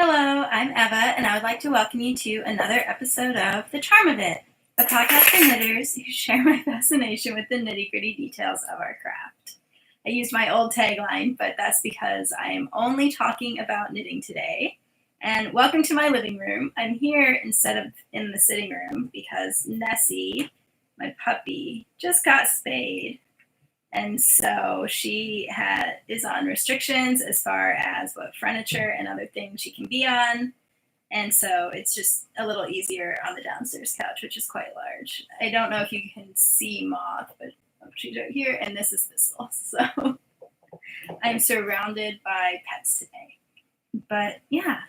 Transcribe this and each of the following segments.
Hello, I'm Eva, and I would like to welcome you to another episode of The Charm of It, a podcast for knitters who share my fascination with the nitty-gritty details of our craft. I used my old tagline, but that's because I am only talking about knitting today. And welcome to my living room. I'm here instead of in the sitting room because Nessie, my puppy, just got spayed. And so she is on restrictions as far as what furniture and other things she can be on. And so it's just a little easier on the downstairs couch, which is quite large. I don't know if you can see Moth, but she's right here, and this is Thistle. So I'm surrounded by pets today. But yeah,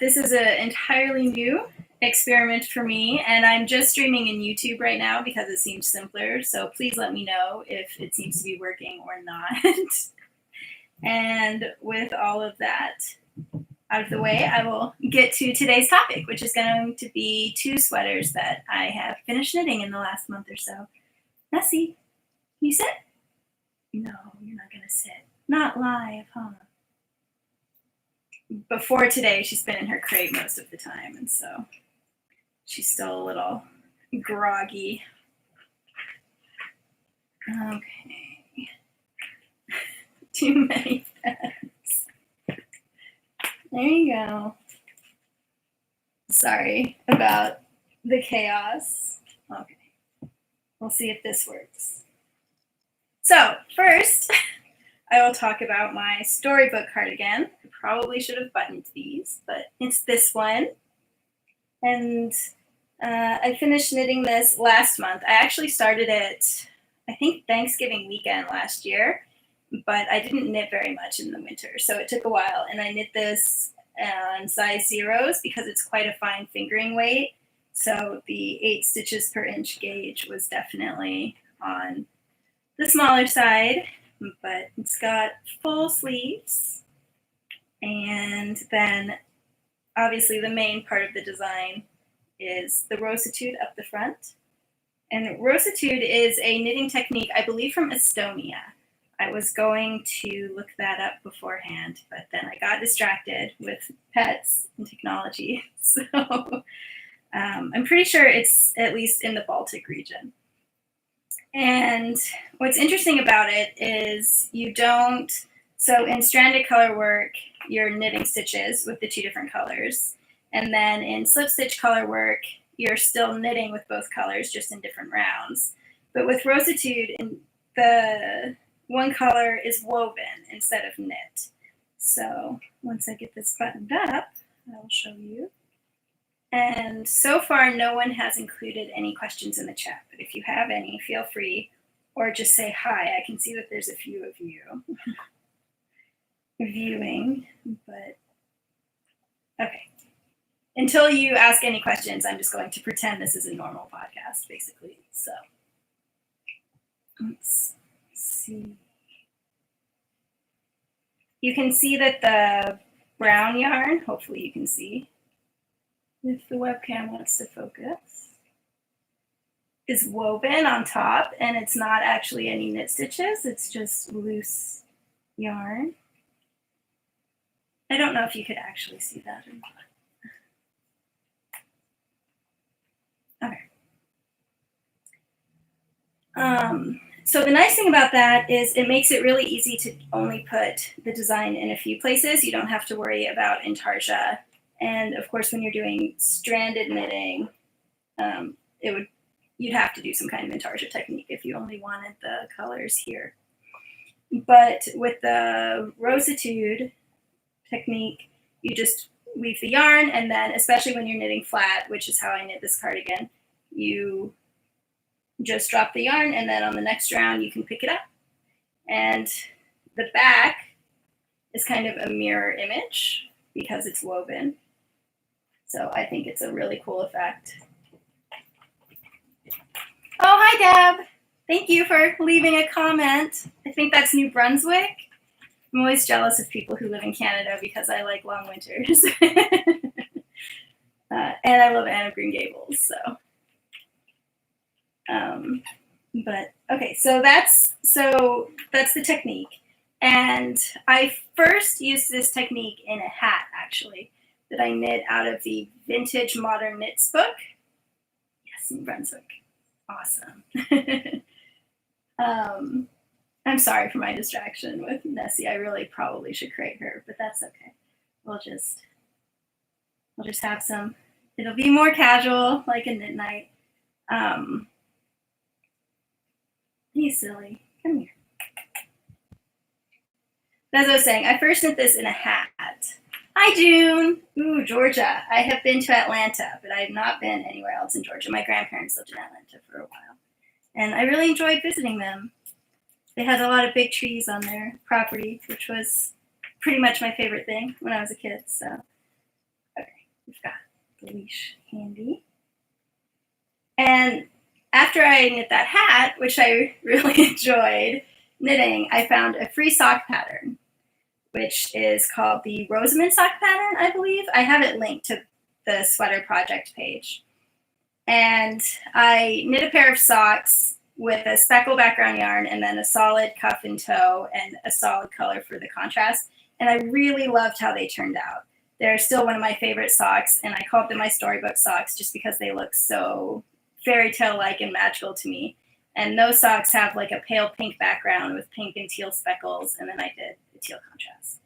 this is an entirely new experiment for me, and I'm just streaming in YouTube right now because it seems simpler, so please let me know if it seems to be working or not. And with all of that out of the way, I will get to today's topic, which is going to be 2 sweaters that I have finished knitting in the last month or so. Nessie, can you sit? No, you're not gonna sit. Not live, huh? Before today, she's been in her crate most of the time, and so she's still a little groggy. Okay. Too many pets. There you go. Sorry about the chaos. Okay. We'll see if this works. So, first, I will talk about my Storybook Cardigan. I probably should have buttoned these, but it's this one. And I finished knitting this last month. I actually started it, I think, Thanksgiving weekend last year, but I didn't knit very much in the winter, so it took a while. And I knit this on size 0s because it's quite a fine fingering weight. So the 8 stitches per inch gauge was definitely on the smaller side, but it's got full sleeves. And then obviously the main part of the design is the Rostattoo up the front. And Rostattoo is a knitting technique, I believe, from Estonia. I was going to look that up beforehand, but then I got distracted with pets and technology. So I'm pretty sure it's at least in the Baltic region. And what's interesting about it is so in stranded color work, you're knitting stitches with the 2 different colors. And then in slip stitch color work, you're still knitting with both colors, just in different rounds. But with Rostattoo, the one color is woven instead of knit. So once I get this buttoned up, I'll show you. And so far, no one has included any questions in the chat. But if you have any, feel free, or just say hi. I can see that there's a few of you viewing, but okay. Until you ask any questions, I'm just going to pretend this is a normal podcast, basically. So let's see. You can see that the brown yarn, hopefully you can see, if the webcam wants to focus, is woven on top, and it's not actually any knit stitches, it's just loose yarn. I don't know if you could actually see that or not. Okay. So the nice thing about that is it makes it really easy to only put the design in a few places. You don't have to worry about intarsia. And of course, when you're doing stranded knitting, you'd have to do some kind of intarsia technique if you only wanted the colors here. But with the Rostattoo technique, you just weave the yarn, and then, especially when you're knitting flat, which is how I knit this cardigan, you just drop the yarn, and then on the next round you can pick it up. And the back is kind of a mirror image because it's woven. So I think it's a really cool effect. Oh, hi, Deb. Thank you for leaving a comment. I think that's New Brunswick. I'm always jealous of people who live in Canada because I like long winters. And I love Anne of Green Gables, so. But okay, so that's the technique. And I first used this technique in a hat, actually, that I knit out of the Vintage Modern Knits book. Yes, New Brunswick. Awesome. I'm sorry for my distraction with Nessie. I really probably should crate her, but that's okay. We'll just have some. It'll be more casual, like a knit night. Hey, silly, come here. But as I was saying, I first knit this in a hat. Hi, June. Ooh, Georgia. I have been to Atlanta, but I have not been anywhere else in Georgia. My grandparents lived in Atlanta for a while, and I really enjoyed visiting them. They had a lot of big trees on their property, which was pretty much my favorite thing when I was a kid. So, okay, we've got the leash handy. And after I knit that hat, which I really enjoyed knitting, I found a free sock pattern, which is called the Rosamond sock pattern, I believe. I have it linked to the sweater project page. And I knit a pair of socks with a speckle background yarn and then a solid cuff and toe and a solid color for the contrast. And I really loved how they turned out. They're still one of my favorite socks, and I called them my storybook socks just because they look so fairy tale-like and magical to me. And those socks have like a pale pink background with pink and teal speckles, and then I did the teal contrast.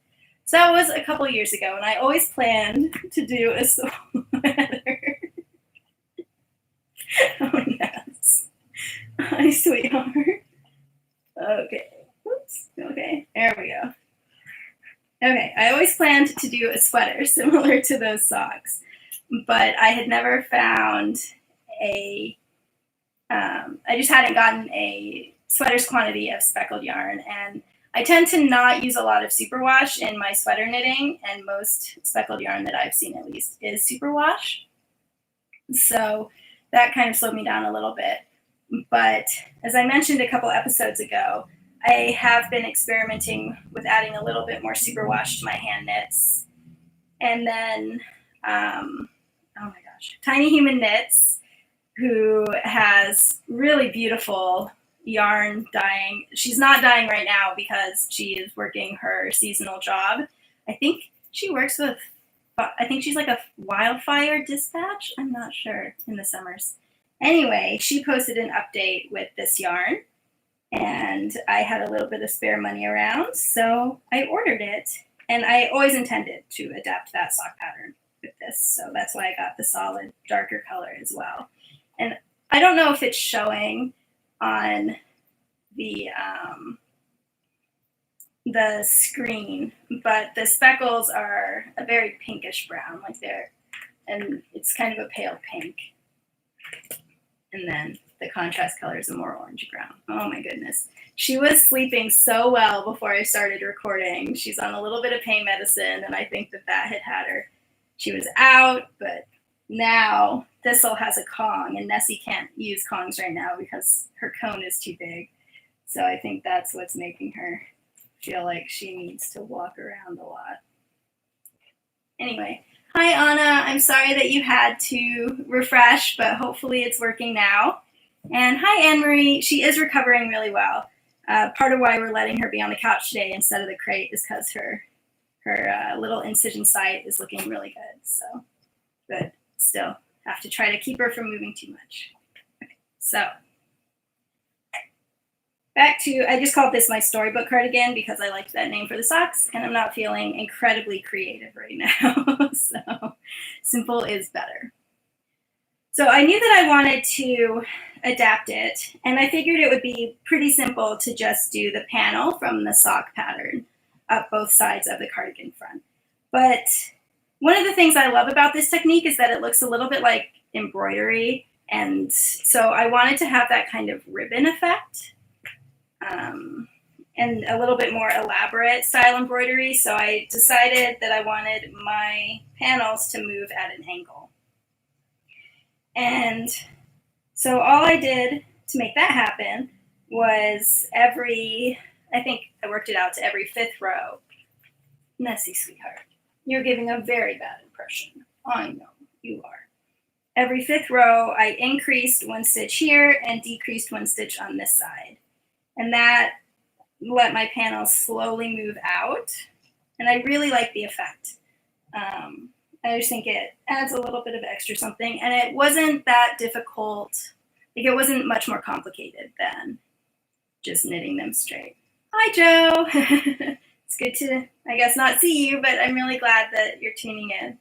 So that was a couple years ago, and I always planned to do a sweater. Oh, yes. Hi, sweetheart. Okay. Oops. Okay. There we go. Okay. I always planned to do a sweater similar to those socks, but I had never found I just hadn't gotten a sweater's quantity of speckled yarn, and I tend to not use a lot of superwash in my sweater knitting, and most speckled yarn that I've seen at least is superwash. So that kind of slowed me down a little bit. But as I mentioned a couple episodes ago, I have been experimenting with adding a little bit more superwash to my hand knits. And then, oh my gosh, Tiny Human Knits, who has really beautiful yarn dyeing. She's not dyeing right now because she is working her seasonal job. I think she works with, I think she's like a wildfire dispatch. I'm not sure, in the summers. Anyway, she posted an update with this yarn, and I had a little bit of spare money around, so I ordered it. And I always intended to adapt that sock pattern with this, so that's why I got the solid darker color as well. And I don't know if it's showing on the screen, but the speckles are a very pinkish brown, like and it's kind of a pale pink. And then the contrast color is a more orangey brown. Oh my goodness. She was sleeping so well before I started recording. She's on a little bit of pain medicine, and I think that had her. She was out, but now Thistle has a Kong, and Nessie can't use Kongs right now because her cone is too big. So I think that's what's making her feel like she needs to walk around a lot. Anyway. Hi, Anna. I'm sorry that you had to refresh, but hopefully it's working now. And hi, Anne-Marie. She is recovering really well. Part of why we're letting her be on the couch today instead of the crate is because her little incision site is looking really good. So, but still have to try to keep her from moving too much. Okay, so back to, I just called this my Storybook Cardigan because I liked that name for the socks, and I'm not feeling incredibly creative right now. So simple is better. So I knew that I wanted to adapt it, and I figured it would be pretty simple to just do the panel from the sock pattern up both sides of the cardigan front. But one of the things I love about this technique is that it looks a little bit like embroidery, and so I wanted to have that kind of ribbon effect. And a little bit more elaborate style embroidery, so I decided that I wanted my panels to move at an angle. And so all I did to make that happen was I think I worked it out to every 5th row. Nessie, sweetheart, you're giving a very bad impression. I know, you are. Every 5th row, I increased 1 stitch here and decreased 1 stitch on this side. And that let my panel slowly move out. And I really like the effect. I just think it adds a little bit of extra something. And it wasn't that difficult. Like, it wasn't much more complicated than just knitting them straight. Hi, Joe. It's good to, I guess, not see you, but I'm really glad that you're tuning in.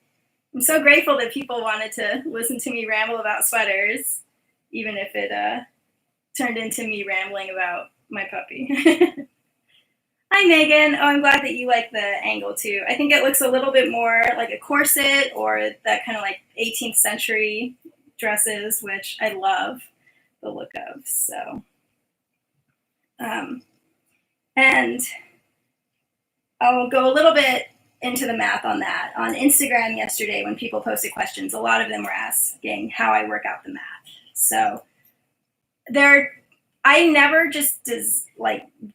I'm so grateful that people wanted to listen to me ramble about sweaters, even if it turned into me rambling about my puppy. Hi, Megan. Oh, I'm glad that you like the angle, too. I think it looks a little bit more like a corset or that kind of like 18th century dresses, which I love the look of. So, and I'll go a little bit into the math on that. On Instagram yesterday, when people posted questions, a lot of them were asking how I work out the math. So I never just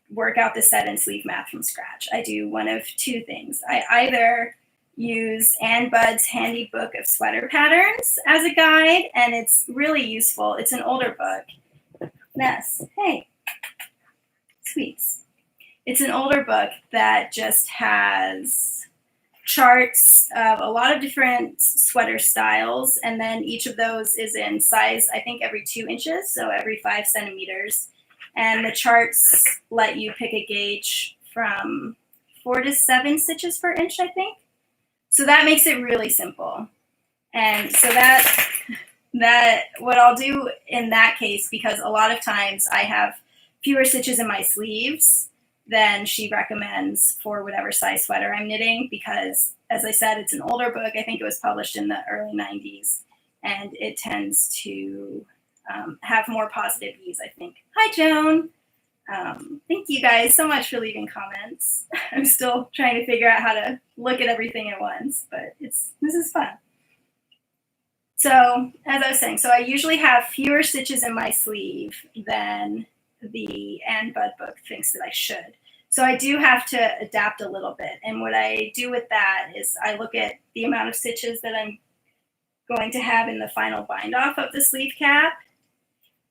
work out the set and sleeve math from scratch. I do one of two things. I either use Ann Budd's handy book of sweater patterns as a guide, and it's really useful. It's an older book. Ness, hey, sweets. It's an older book that just has charts of a lot of different sweater styles, and then each of those is in size, I think, every 2 inches, so every 5 centimeters. And the charts let you pick a gauge from 4 to 7 stitches per inch, I think. So that makes it really simple. And so that what I'll do in that case, because a lot of times I have fewer stitches in my sleeves than she recommends for whatever size sweater I'm knitting, because, as I said, it's an older book. I think it was published in the early 90s, and it tends to have more positive ease, I think. Hi, Joan. Thank you guys so much for leaving comments. I'm still trying to figure out how to look at everything at once, but this is fun. So, as I was saying, so I usually have fewer stitches in my sleeve than the Ann Budd book thinks that I should. So I do have to adapt a little bit. And what I do with that is I look at the amount of stitches that I'm going to have in the final bind off of the sleeve cap,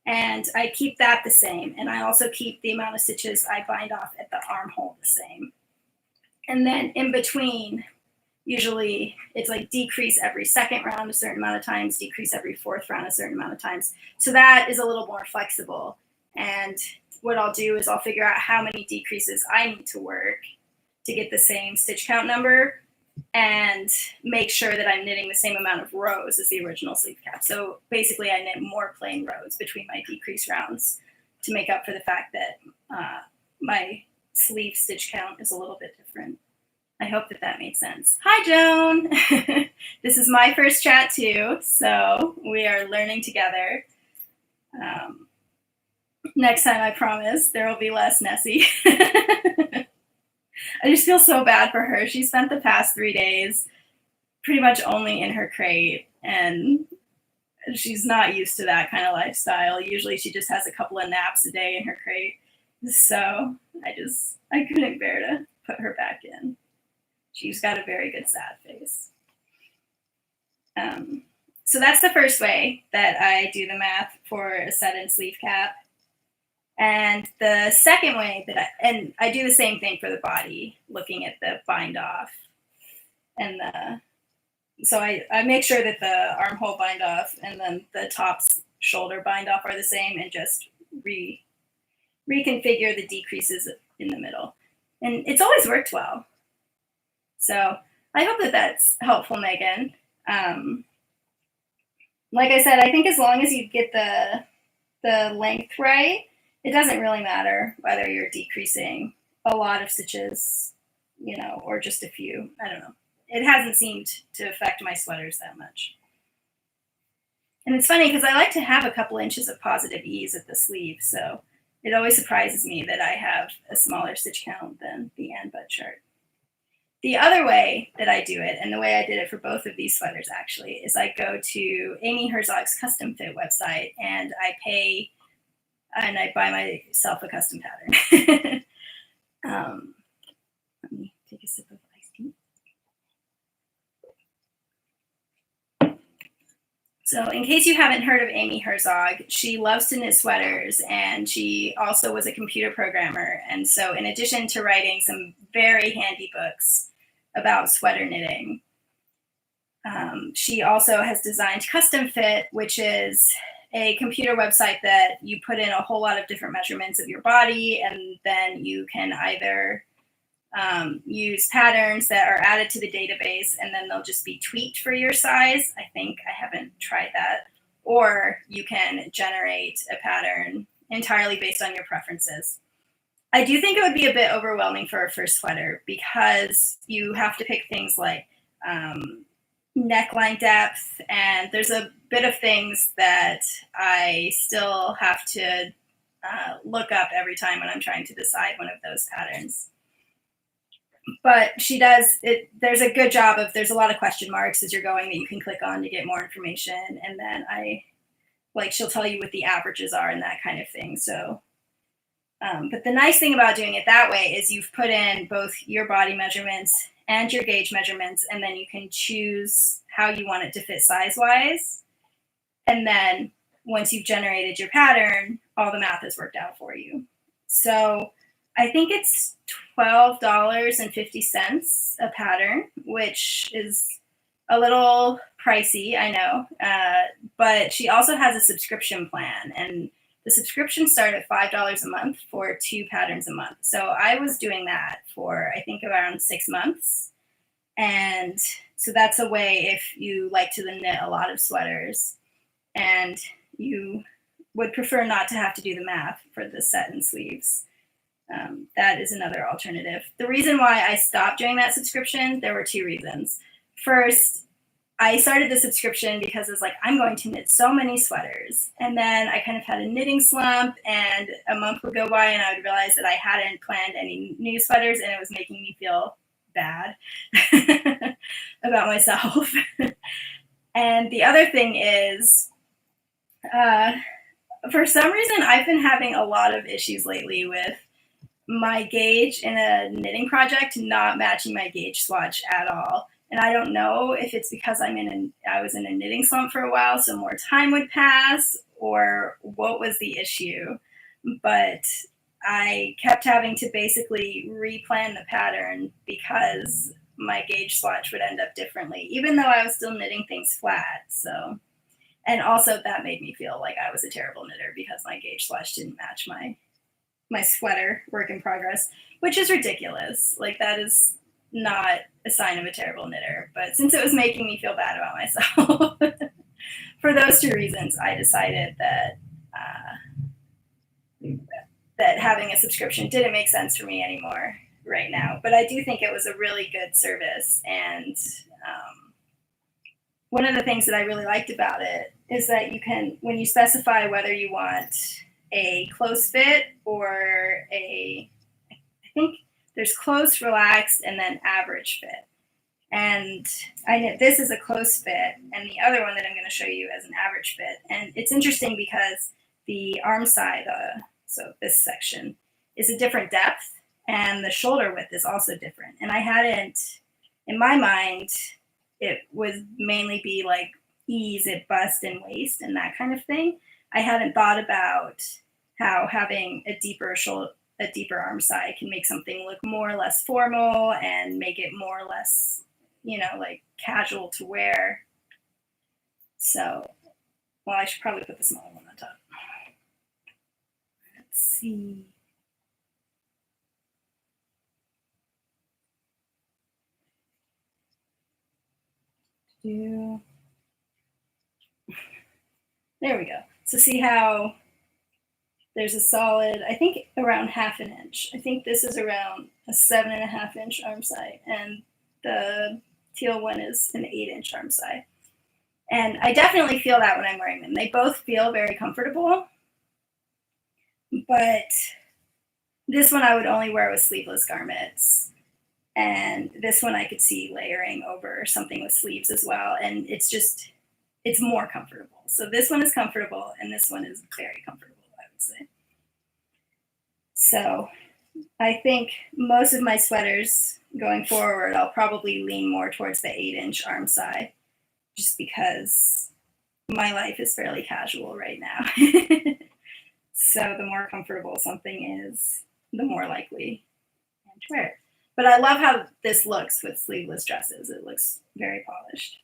and I keep that the same. And I also keep the amount of stitches I bind off at the armhole the same. And then in between, usually it's like decrease every second round a certain amount of times, decrease every fourth round a certain amount of times. So that is a little more flexible. And what I'll do is I'll figure out how many decreases I need to work to get the same stitch count number, and make sure that I'm knitting the same amount of rows as the original sleeve cap. So basically I knit more plain rows between my decrease rounds to make up for the fact that my sleeve stitch count is a little bit different. I hope that made sense. Hi, Joan. This is my first chat too, so we are learning together. Next time, I promise, there will be less Nessie. I just feel so bad for her. She spent the past 3 days pretty much only in her crate, and she's not used to that kind of lifestyle. Usually she just has a couple of naps a day in her crate. So I couldn't bear to put her back in. She's got a very good sad face. So that's the first way that I do the math for a set and sleeve cap. And the second way that I do the same thing for the body, looking at the bind off. And so I make sure that the armhole bind off and then the top's shoulder bind off are the same, and just reconfigure the decreases in the middle. And it's always worked well. So I hope that that's helpful, Megan. Like I said, I think as long as you get the length right, it doesn't really matter whether you're decreasing a lot of stitches, or just a few. I don't know. It hasn't seemed to affect my sweaters that much. And it's funny because I like to have a couple inches of positive ease at the sleeve, so it always surprises me that I have a smaller stitch count than the Ann Budd chart. The other way that I do it, and the way I did it for both of these sweaters actually, is I go to Amy Herzog's Custom Fit website, and I buy myself a custom pattern. Let me take a sip of iced tea. So in case you haven't heard of Amy Herzog, she loves to knit sweaters, and she also was a computer programmer. And so in addition to writing some very handy books about sweater knitting, she also has designed Custom Fit, which is a computer website that you put in a whole lot of different measurements of your body, and then you can either use patterns that are added to the database, and then they'll just be tweaked for your size. I think I haven't tried that. Or you can generate a pattern entirely based on your preferences. I do think it would be a bit overwhelming for a first sweater because you have to pick things like neckline depth, and there's a bit of things that I still have to look up every time when I'm trying to decide one of those patterns. But she does it. There's a good job of, there's a lot of question marks as you're going that you can click on to get more information. And then she'll tell you what the averages are and that kind of thing. So, but the nice thing about doing it that way is you've put in both your body measurements and your gauge measurements, and then you can choose how you want it to fit size-wise. And then once you've generated your pattern, all the math is worked out for you. So I think it's $12.50 a pattern, which is a little pricey, I know. But she also has a subscription plan, and the subscriptions start at $5 a month for 2 patterns a month. So I was doing that for, I think, around 6 months. And so that's a way if you like to knit a lot of sweaters and you would prefer not to have to do the math for the set and sleeves. That is another alternative. The reason why I stopped doing that subscription, there were 2 reasons. First, I started the subscription because I was like, I'm going to knit so many sweaters. And then I kind of had a knitting slump, and a month would go by and I would realize that I hadn't planned any new sweaters, and it was making me feel bad about myself. And the other thing is, for some reason, I've been having a lot of issues lately with my gauge in a knitting project not matching my gauge swatch at all. And I don't know if it's because I was in a knitting slump for a while, so more time would pass, or what was the issue. But I kept having to basically replan the pattern because my gauge swatch would end up differently, even though I was still knitting things flat. So, and also that made me feel like I was a terrible knitter because my gauge swatch didn't match my sweater work in progress, which is ridiculous. Like, that is not a sign of a terrible knitter. But since it was making me feel bad about myself, for those 2 reasons, I decided that that having a subscription didn't make sense for me anymore right now. But I do think it was a really good service. And one of the things that I really liked about it is that you can, when you specify whether you want a close fit or I think there's close, relaxed, and then average fit. And I know this is a close fit, and the other one that I'm going to show you is an average fit. And it's interesting because the arm side, so this section, is a different depth, and the shoulder width is also different. And I hadn't, in my mind, it would mainly be like ease at bust and waist and that kind of thing. I hadn't thought about how having a deeper arm side can make something look more or less formal and make it more or less, like casual to wear. So, well, I should probably put the smaller one on top. Let's see. There we go. So see how there's a solid, I think around 1/2 inch. I think this is around a 7.5 inch arm side, and the teal one is an 8 inch arm side. And I definitely feel that when I'm wearing them. They both feel very comfortable, but this one I would only wear with sleeveless garments. And this one I could see layering over something with sleeves as well. And it's more comfortable. So this one is comfortable, and this one is very comfortable, I would say. So I think most of my sweaters going forward, I'll probably lean more towards the 8 inch arm side, just because my life is fairly casual right now. So the more comfortable something is, the more likely I am to wear it. But I love how this looks with sleeveless dresses. It looks very polished.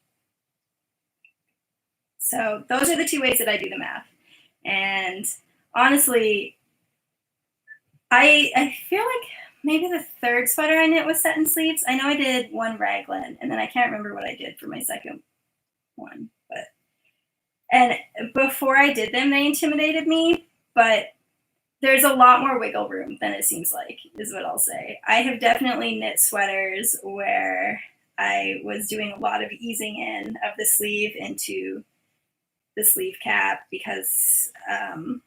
So those are the two ways that I do the math. And honestly, I feel like maybe the third sweater I knit was set in sleeves. I know I did one raglan, and then I can't remember what I did for my second one. And before I did them, they intimidated me, but there's a lot more wiggle room than it seems like, is what I'll say. I have definitely knit sweaters where I was doing a lot of easing in of the sleeve into the sleeve cap because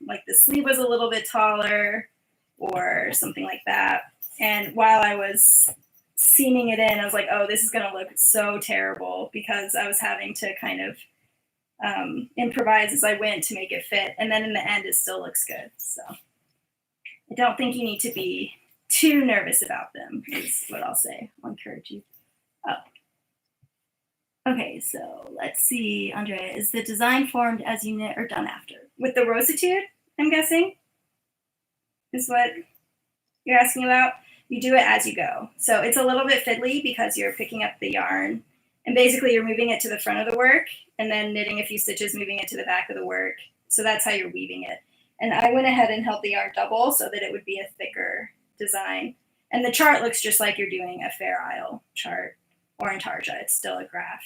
like the sleeve was a little bit taller or something like that. And while I was seaming it in, I was like, oh, this is going to look so terrible because I was having to kind of improvise as I went to make it fit. And then in the end, it still looks good. So I don't think you need to be too nervous about them, is what I'll say. I'll encourage you. Oh. Okay, so let's see, Andrea. Is the design formed as you knit or done after? With the Rostattoo, I'm guessing, is what you're asking about. You do it as you go. So it's a little bit fiddly because you're picking up the yarn and basically you're moving it to the front of the work and then knitting a few stitches, moving it to the back of the work. So that's how you're weaving it. And I went ahead and held the yarn double so that it would be a thicker design. And the chart looks just like you're doing a Fair Isle chart or Intarsia. It's still a graph.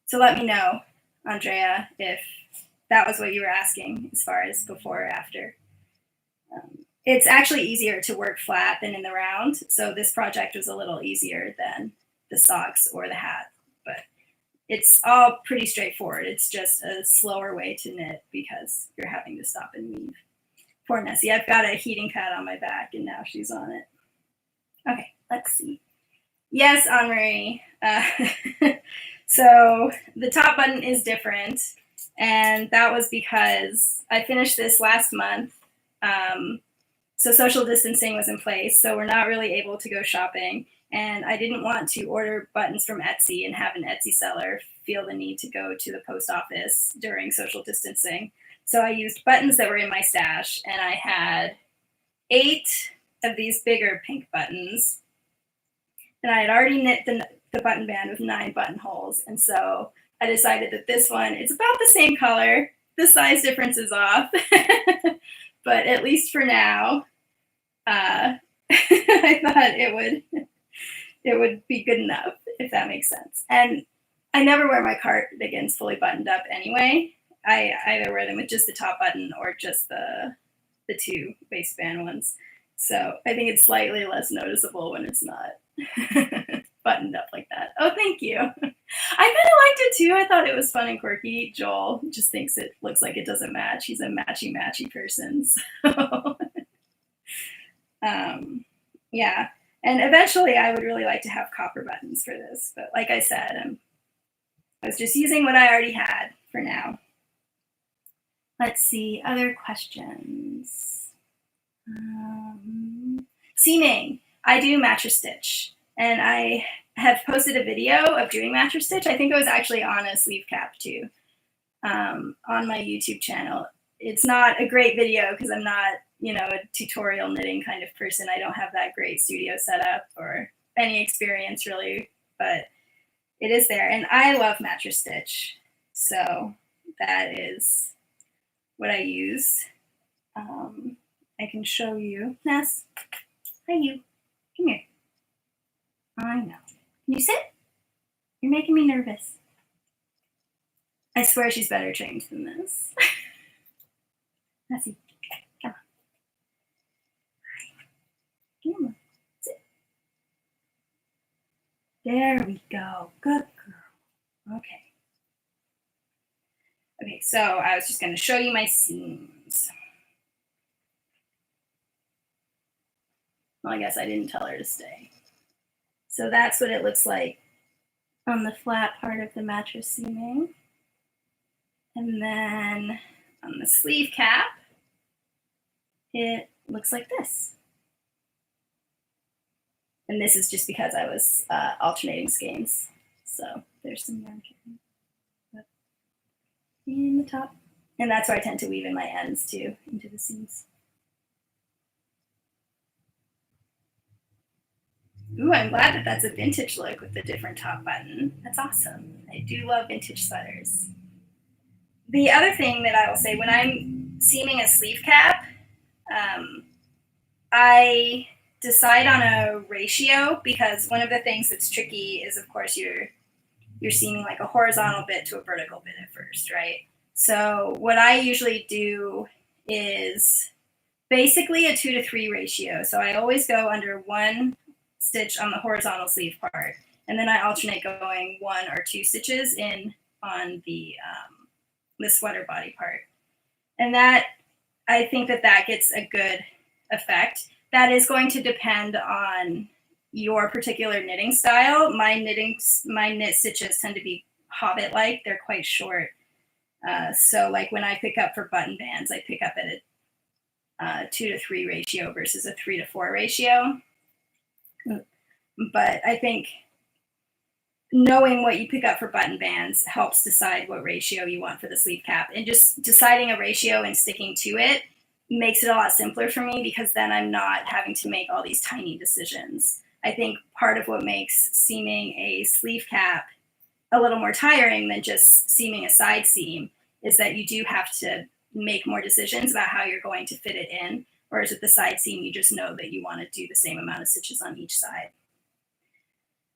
So let me know, Andrea, if that was what you were asking as far as before or after. It's actually easier to work flat than in the round. So this project was a little easier than the socks or the hat, but it's all pretty straightforward. It's just a slower way to knit because you're having to stop and weave. Poor Nessie. I've got a heating pad on my back and now she's on it. Okay, let's see. Yes, Anne-Marie. So the top button is different. And that was because I finished this last month. So social distancing was in place. So we're not really able to go shopping. And I didn't want to order buttons from Etsy and have an Etsy seller feel the need to go to the post office during social distancing. So I used buttons that were in my stash, and I had 8 of these bigger pink buttons. And I had already knit the button band with 9 buttonholes. And so I decided that this one, it's about the same color. The size difference is off. But at least for now, I thought it would be good enough, if that makes sense. And I never wear my cardigans fully buttoned up anyway. I either wear them with just the top button or just the 2 waistband ones. So I think it's slightly less noticeable when it's not buttoned up like that. Oh, thank you. I kind of liked it too. I thought it was fun and quirky. Joel just thinks it looks like it doesn't match. He's a matchy person. So yeah. And eventually I would really like to have copper buttons for this. But like I said, I was just using what I already had for now. Let's see, other questions. Seaming. I do mattress stitch. And I have posted a video of doing mattress stitch. I think it was actually on a sleeve cap too, on my YouTube channel. It's not a great video because I'm not, a tutorial knitting kind of person. I don't have that great studio setup or any experience really, but it is there. And I love mattress stitch. So that is what I use. I can show you. Ness, hi you. Come here. I know. Can you sit? You're making me nervous. I swear she's better trained than this. Nessie, come on. Come on. Sit. There we go. Good girl. Okay. Okay, so I was just going to show you my seams. Well, I guess I didn't tell her to stay. So that's what it looks like on the flat part of the mattress seaming. And then on the sleeve cap, it looks like this. And this is just because I was alternating skeins. So there's some yarn kicking. But in the top. And that's where I tend to weave in my ends too, into the seams. Ooh, I'm glad that that's a vintage look with the different top button. That's awesome. I do love vintage sweaters. The other thing that I will say, when I'm seaming a sleeve cap, I decide on a ratio, because one of the things that's tricky is, of course, you're seaming like a horizontal bit to a vertical bit at first, right? So what I usually do is basically a 2-to-3 ratio. So I always go under one stitch on the horizontal sleeve part, and then I alternate going 1 or 2 stitches in on the sweater body part. And that, I think that gets a good effect. That is going to depend on your particular knitting style. My knit stitches tend to be hobbit-like. They're quite short. So like when I pick up for button bands, I pick up at a 2-to-3 ratio versus a 3-to-4 ratio. But I think knowing what you pick up for button bands helps decide what ratio you want for the sleeve cap. And just deciding a ratio and sticking to it makes it a lot simpler for me, because then I'm not having to make all these tiny decisions. I think part of what makes seaming a sleeve cap a little more tiring than just seaming a side seam is that you do have to make more decisions about how you're going to fit it in. Whereas with the side seam, you just know that you want to do the same amount of stitches on each side.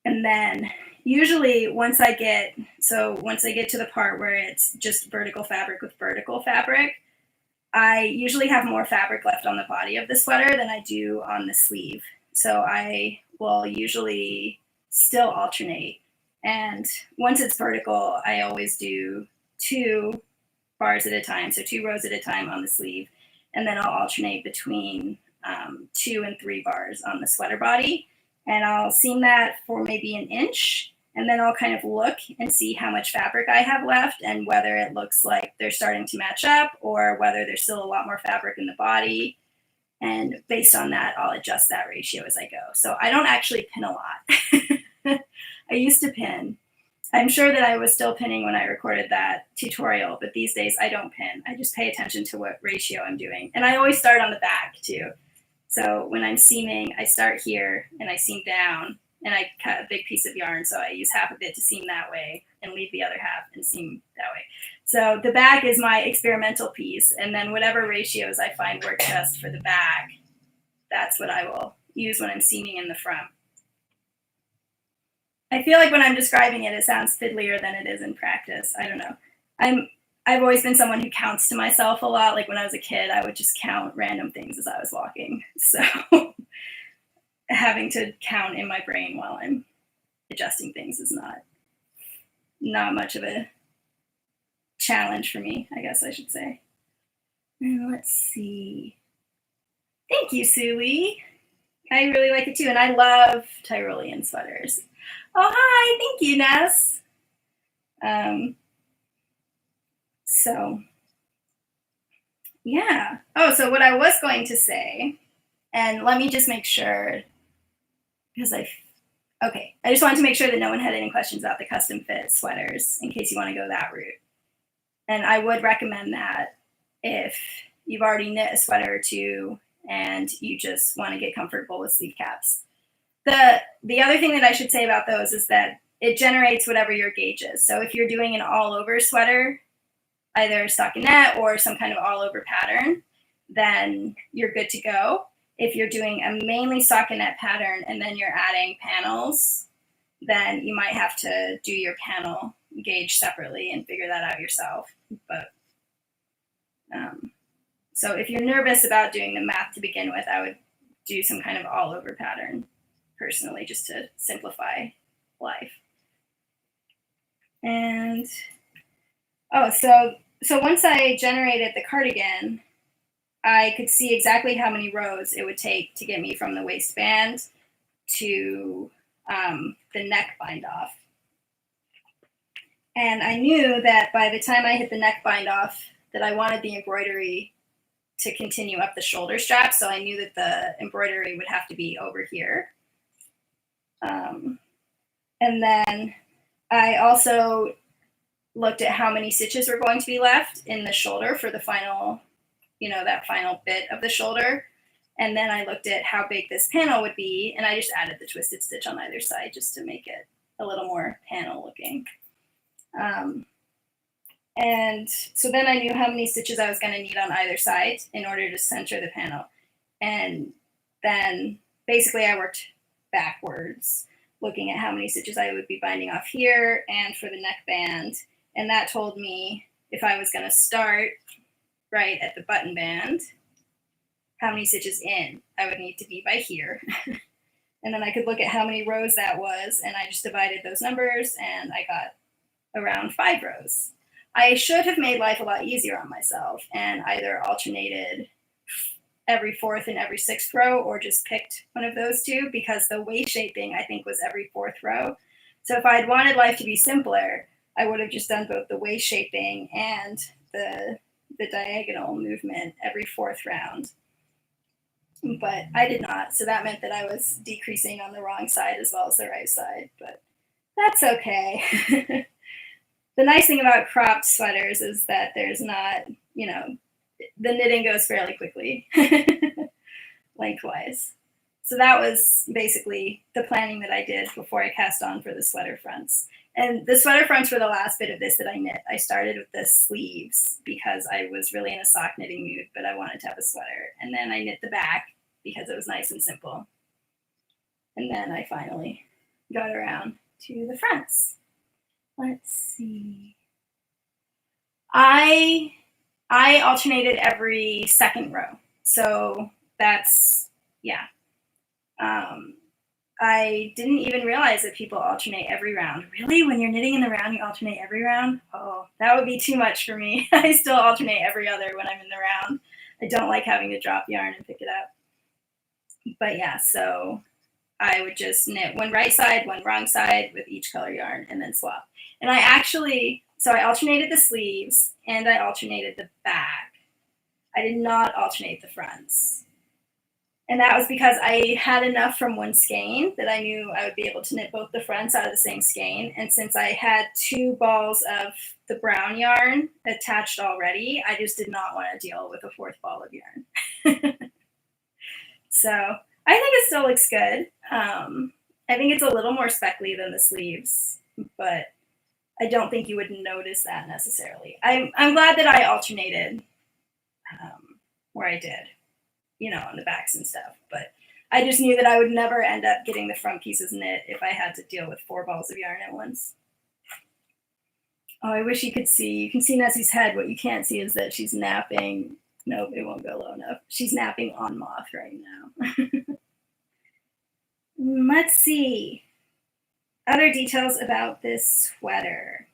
And then usually once I get to the part where it's just vertical fabric with vertical fabric, I usually have more fabric left on the body of the sweater than I do on the sleeve. So I will usually still alternate. And once it's vertical, I always do 2 bars at a time, so 2 rows at a time on the sleeve. And then I'll alternate between 2 and 3 bars on the sweater body. And I'll seam that for maybe an inch. And then I'll kind of look and see how much fabric I have left and whether it looks like they're starting to match up or whether there's still a lot more fabric in the body. And based on that, I'll adjust that ratio as I go. So I don't actually pin a lot. I used to pin. I'm sure that I was still pinning when I recorded that tutorial, but these days I don't pin. I just pay attention to what ratio I'm doing. And I always start on the back too. So when I'm seaming, I start here and I seam down and I cut a big piece of yarn. So I use half of it to seam that way and leave the other half and seam that way. So the back is my experimental piece. And then whatever ratios I find work best for the back, that's what I will use when I'm seaming in the front. I feel like when I'm describing it, it sounds fiddlier than it is in practice. I don't know. I've always been someone who counts to myself a lot. Like when I was a kid, I would just count random things as I was walking. So having to count in my brain while I'm adjusting things is not much of a challenge for me, I guess I should say. And let's see. Thank you, Suey. I really like it too. And I love Tyrolean sweaters. Oh, hi. Thank you, Ness. So, yeah. Oh, so what I was going to say, and let me just make sure, because okay. I just wanted to make sure that no one had any questions about the custom fit sweaters in case you want to go that route. And I would recommend that if you've already knit a sweater or two and you just want to get comfortable with sleeve caps. The other thing that I should say about those is that it generates whatever your gauge is. So if you're doing an all-over sweater, either stockinette or some kind of all-over pattern, then you're good to go. If you're doing a mainly stockinette pattern and then you're adding panels, then you might have to do your panel gauge separately and figure that out yourself. But so if you're nervous about doing the math to begin with, I would do some kind of all-over pattern personally, just to simplify life. And so once I generated the cardigan, I could see exactly how many rows it would take to get me from the waistband to the neck bind off. And I knew that by the time I hit the neck bind off that I wanted the embroidery to continue up the shoulder strap. So I knew that the embroidery would have to be over here. And then I also looked at how many stitches were going to be left in the shoulder for the final, that final bit of the shoulder. And then I looked at how big this panel would be, and I just added the twisted stitch on either side just to make it a little more panel looking. And so then I knew how many stitches I was going to need on either side in order to center the panel. And then basically I worked backwards, looking at how many stitches I would be binding off here and for the neckband. And that told me if I was going to start right at the button band, how many stitches in I would need to be by here. And then I could look at how many rows that was, and I just divided those numbers, and I got around 5 rows. I should have made life a lot easier on myself and either alternated every 4th and every 6th row or just picked one of those two, because the waist shaping, I think, was every 4th row. So if I had wanted life to be simpler, I would have just done both the waist shaping and the diagonal movement every 4th round. But I did not, so that meant that I was decreasing on the wrong side as well as the right side, but that's okay. The nice thing about cropped sweaters is that there's not, the knitting goes fairly quickly lengthwise. So that was basically the planning that I did before I cast on for the sweater fronts. And the sweater fronts were the last bit of this that I knit. I started with the sleeves because I was really in a sock knitting mood, but I wanted to have a sweater. And then I knit the back because it was nice and simple. And then I finally got around to the fronts. Let's see. I alternated every 2nd row. So that's, yeah. I didn't even realize that people alternate every round. Really? When you're knitting in the round, you alternate every round? Oh, that would be too much for me. I still alternate every other when I'm in the round. I don't like having to drop yarn and pick it up. But yeah, so I would just knit one right side, one wrong side with each color yarn and then swap. And so I alternated the sleeves and I alternated the back. I did not alternate the fronts. And that was because I had enough from one skein that I knew I would be able to knit both the fronts out of the same skein. And since I had 2 balls of the brown yarn attached already, I just did not want to deal with a 4th ball of yarn. So I think it still looks good. I think it's a little more speckly than the sleeves, but I don't think you would notice that necessarily. I'm glad that I alternated where I did, on the backs and stuff. But I just knew that I would never end up getting the front pieces knit if I had to deal with 4 balls of yarn at once. Oh, I wish you could see. You can see Nessie's head. What you can't see is that she's napping. Nope, it won't go low enough. She's napping on moth right now. Let's see. Other details about this sweater.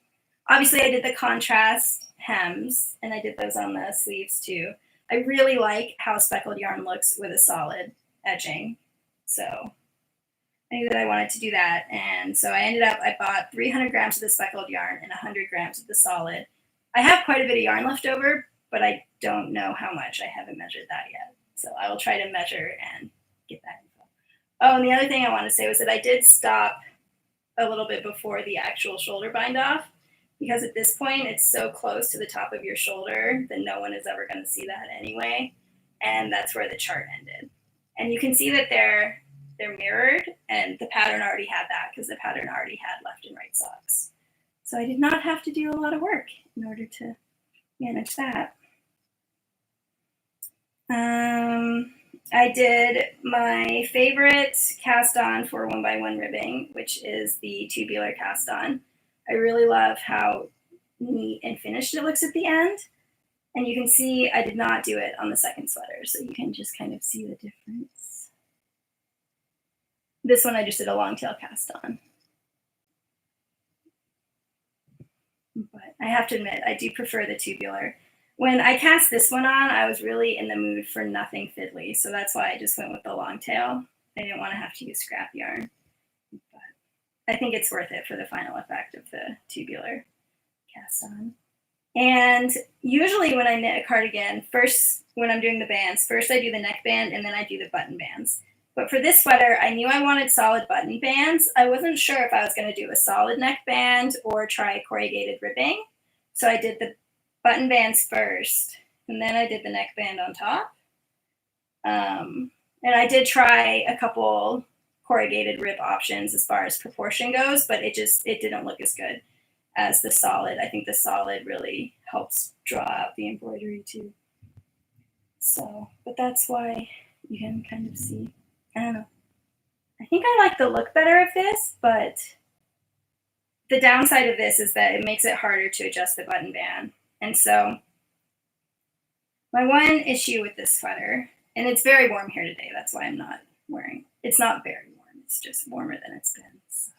Obviously, I did the contrast hems, and I did those on the sleeves too. I really like how speckled yarn looks with a solid edging. So I knew that I wanted to do that. And so I bought 300 grams of the speckled yarn and 100 grams of the solid. I have quite a bit of yarn left over, but I don't know how much. I haven't measured that yet. So I will try to measure and get that info. Oh, and the other thing I want to say was that I did stop a little bit before the actual shoulder bind off, because at this point it's so close to the top of your shoulder that no one is ever going to see that anyway. And that's where the chart ended. And you can see that they're mirrored, and the pattern already had that because the pattern already had left and right socks. So I did not have to do a lot of work in order to manage that. I did my favorite cast on for 1x1 ribbing, which is the tubular cast on. I really love how neat and finished it looks at the end. And you can see I did not do it on the second sweater, so you can just kind of see the difference. This one I just did a long tail cast on. But I have to admit, I do prefer the tubular. When I cast this one on, I was really in the mood for nothing fiddly, so that's why I just went with the long tail. I didn't want to have to use scrap yarn. But I think it's worth it for the final effect of the tubular cast on. And usually when I knit a cardigan, first when I'm doing the bands, first I do the neck band and then I do the button bands. But for this sweater, I knew I wanted solid button bands. I wasn't sure if I was going to do a solid neck band or try corrugated ribbing. So I did the button bands first, and then I did the neck band on top. And I did try a couple corrugated rib options as far as proportion goes, but it didn't look as good as the solid. I think the solid really helps draw out the embroidery too. So, but that's why you can kind of see, I don't know. I think I like the look better of this, but the downside of this is that it makes it harder to adjust the button band. And so my one issue with this sweater, and it's very warm here today, that's why I'm not wearing, it's not very warm, it's just warmer than it's been, so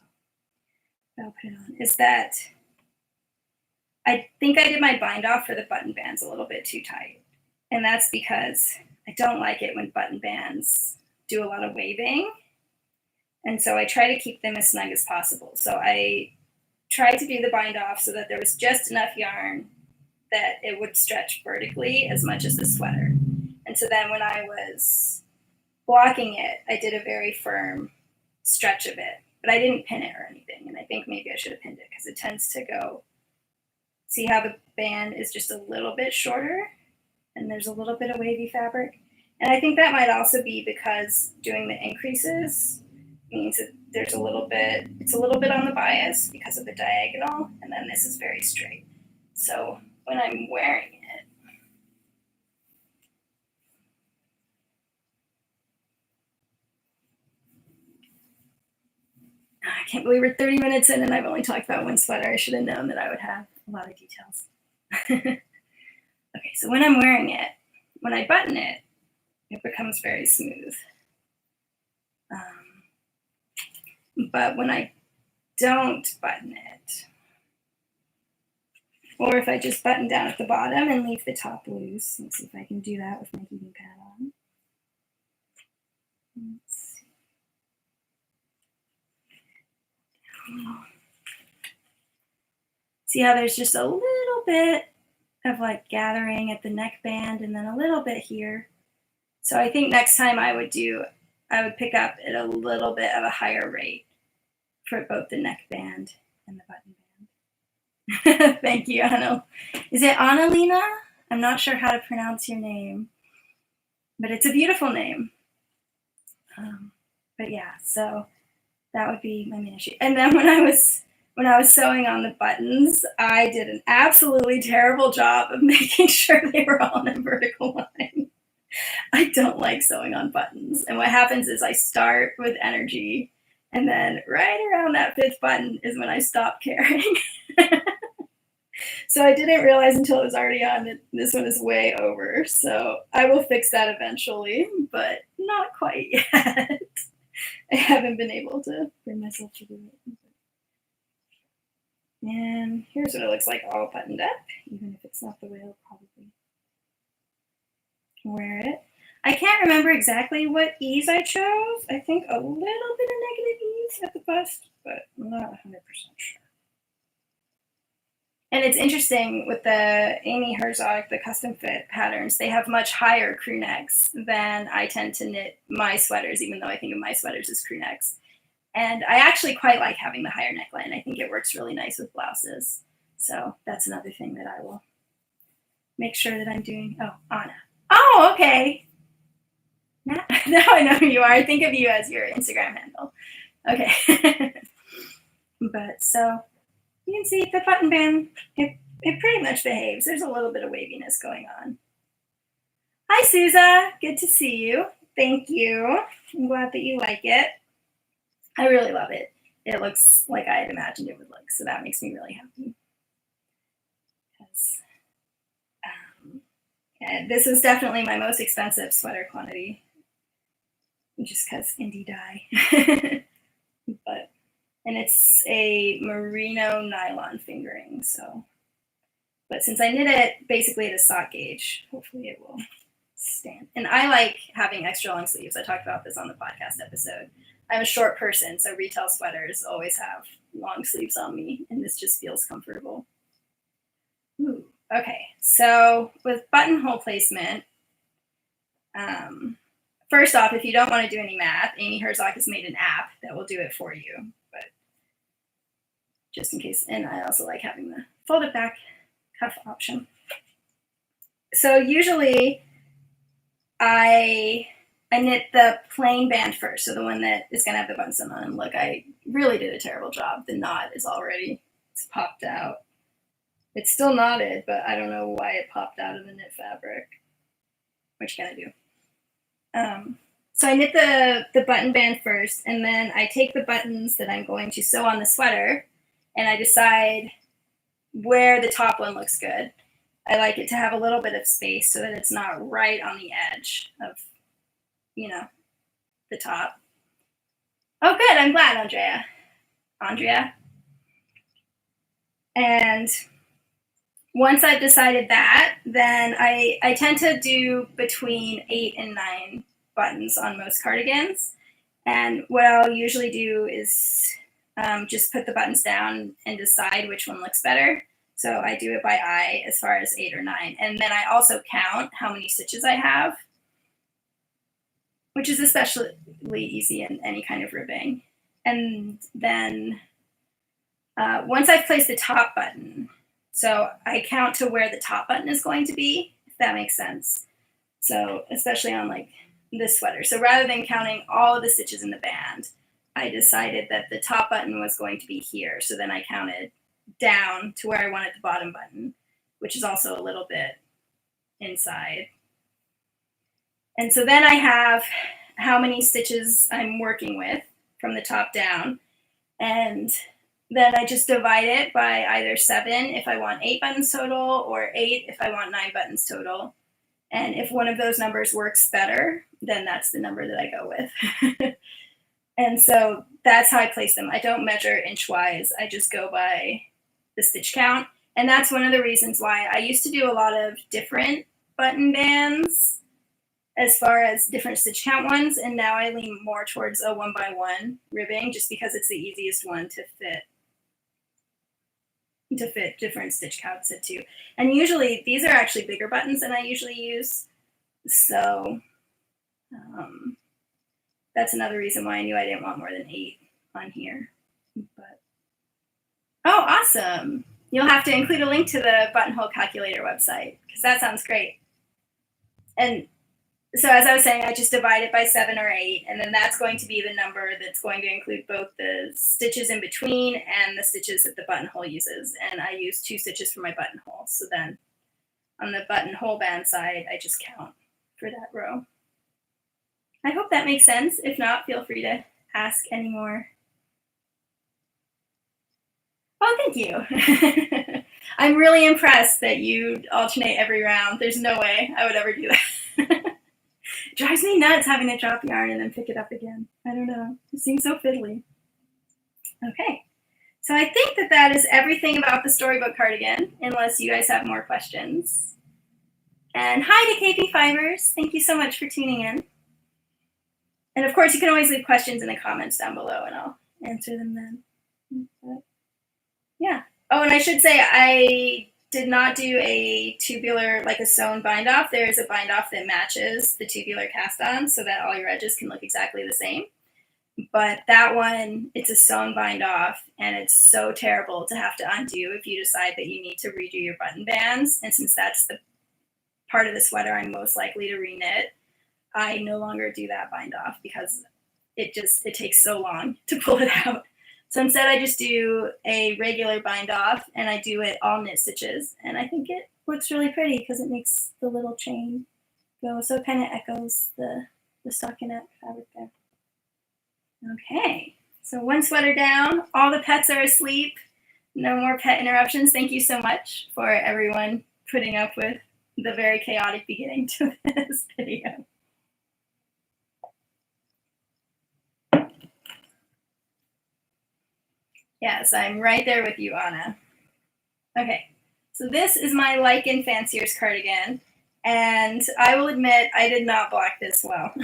I'll put it on, is that I think I did my bind off for the button bands a little bit too tight. And that's because I don't like it when button bands do a lot of waving. And so I try to keep them as snug as possible. So I tried to do the bind off so that there was just enough yarn that it would stretch vertically as much as the sweater. And so then when I was blocking it, I did a very firm stretch of it, but I didn't pin it or anything. And I think maybe I should have pinned it because it tends to go, see how the band is just a little bit shorter and there's a little bit of wavy fabric. And I think that might also be because doing the increases means that there's a little bit, it's a little bit on the bias because of the diagonal, and then this is very straight. So when I'm wearing it, I can't believe we're 30 minutes in and I've only talked about one sweater. I should have known that I would have a lot of details. Okay, so when I'm wearing it, when I button it, it becomes very smooth. But when I don't button it, or if I just button down at the bottom and leave the top loose, let's see if I can do that with my heating pad on. Let's see how there's just a little bit of like gathering at the neck band and then a little bit here. So I think next time I would pick up at a little bit of a higher rate for both the neck band and the button band. Thank you, Anna. Is it Annalena? I'm not sure how to pronounce your name, but it's a beautiful name. But yeah, so that would be my main issue. And then when I was sewing on the buttons, I did an absolutely terrible job of making sure they were all in a vertical line. I don't like sewing on buttons. And what happens is I start with energy, and then right around that 5th button is when I stop caring. So I didn't realize until it was already on that this one is way over. So I will fix that eventually, but not quite yet. I haven't been able to bring myself to do it. And here's what it looks like all buttoned up, even if it's not the way I'll probably wear it. I can't remember exactly what ease I chose. I think a little bit of negative ease at the bust, but I'm not 100% sure. And it's interesting with the Amy Herzog, the custom fit patterns, they have much higher crew necks than I tend to knit my sweaters, even though I think of my sweaters as crew necks. And I actually quite like having the higher neckline. I think it works really nice with blouses. So that's another thing that I will make sure that I'm doing. Oh, Anna. Oh, okay. Now I know who you are. I think of you as your Instagram handle. Okay. But so you can see the button band, it pretty much behaves. There's a little bit of waviness going on. Hi, Souza. Good to see you. Thank you. I'm glad that you like it. I really love it. It looks like I had imagined it would look, so that makes me really happy. And this was definitely my most expensive sweater quantity, just because indie dye. And it's a merino nylon fingering, so. But since I knit it basically at a sock gauge, hopefully it will stand. And I like having extra long sleeves. I talked about this on the podcast episode. I'm a short person, so retail sweaters always have long sleeves on me, and this just feels comfortable. Ooh, okay, so with buttonhole placement, first off, if you don't want to do any math, Amy Herzog has made an app that will do it for you, but just in case. And I also like having the folded back cuff option. So usually I knit the plain band first, so the one that is going to have the buttons on them. Look, I really did a terrible job. The knot is already, it's popped out. It's still knotted, but I don't know why it popped out of the knit fabric. What you gonna do? So I knit the button band first, and then I take the buttons that I'm going to sew on the sweater, and I decide where the top one looks good. I like it to have a little bit of space so that it's not right on the edge of, you know, the top. Oh, good. I'm glad, Andrea. And once I've decided that, then I tend to do between 8 and 9 buttons on most cardigans. And what I'll usually do is just put the buttons down and decide which one looks better. So I do it by eye as far as 8 or 9. And then I also count how many stitches I have, which is especially easy in any kind of ribbing. And then once I've placed the top button, so I count to where the top button is going to be, if that makes sense. So especially on like this sweater. So rather than counting all of the stitches in the band, I decided that the top button was going to be here. So then I counted down to where I wanted the bottom button, which is also a little bit inside. And so then I have how many stitches I'm working with from the top down. And then I just divide it by either 7 if I want 8 buttons total, or 8 if I want 9 buttons total. And if one of those numbers works better, then that's the number that I go with. And so that's how I place them. I don't measure inch-wise. I just go by the stitch count. And that's one of the reasons why I used to do a lot of different button bands as far as different stitch count ones. And now I lean more towards a 1x1 ribbing just because it's the easiest one to fit different stitch counts into. And usually these are actually bigger buttons than I usually use. So that's another reason why I knew I didn't want more than 8 on here. But oh, awesome. You'll have to include a link to the buttonhole calculator website because that sounds great. And so as I was saying, I just divide it by 7 or 8, and then that's going to be the number that's going to include both the stitches in between and the stitches that the buttonhole uses. And I use 2 stitches for my buttonhole. So then on the buttonhole band side, I just count for that row. I hope that makes sense. If not, feel free to ask any more. Oh, thank you. I'm really impressed that you alternate every round. There's no way I would ever do that. Drives me nuts having to drop yarn and then pick it up again. I don't know. It seems so fiddly. Okay. So I think that is everything about the Storybook Cardigan, unless you guys have more questions. And hi to KP Fibers. Thank you so much for tuning in. And of course, you can always leave questions in the comments down below, and I'll answer them then. But yeah. Oh, and I should say I did not do a tubular, like a sewn bind off. There is a bind off that matches the tubular cast on so that all your edges can look exactly the same. But that one, it's a sewn bind off, and it's so terrible to have to undo if you decide that you need to redo your button bands. And since that's the part of the sweater I'm most likely to reknit, I no longer do that bind off because it takes so long to pull it out. So instead I just do a regular bind off, and I do it all knit stitches. And I think it looks really pretty because it makes the little chain go. So it kind of echoes the stockinette fabric there. Okay, so one sweater down. All the pets are asleep. No more pet interruptions. Thank you so much for everyone putting up with the very chaotic beginning to this video. Yes, I'm right there with you, Anna. Okay, so this is my Lichen Fanciers cardigan, and I will admit I did not block this well.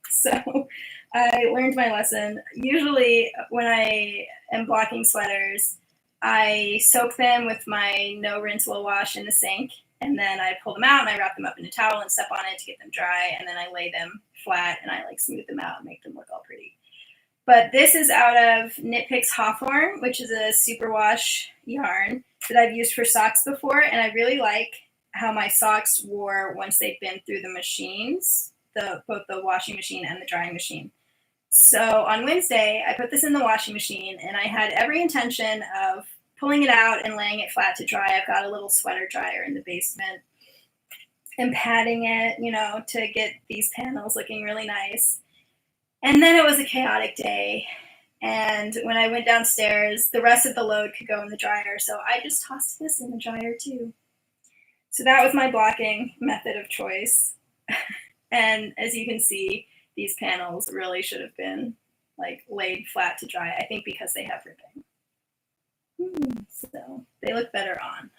So I learned my lesson. Usually when I am blocking sweaters, I soak them with my no rinse will wash in the sink, and then I pull them out and I wrap them up in a towel and step on it to get them dry, and then I lay them flat, and I like smooth them out and make them look all pretty. But this is out of Knit Picks Hawthorne, which is a superwash yarn that I've used for socks before, and I really like how my socks wore once they've been through the machines, both the washing machine and the drying machine. So on Wednesday, I put this in the washing machine, and I had every intention of pulling it out and laying it flat to dry. I've got a little sweater dryer in the basement and patting it, you know, to get these panels looking really nice. And then it was a chaotic day. And when I went downstairs, the rest of the load could go in the dryer. So I just tossed this in the dryer too. So that was my blocking method of choice. And as you can see, these panels really should have been like laid flat to dry, I think because they have ribbing. So they look better on.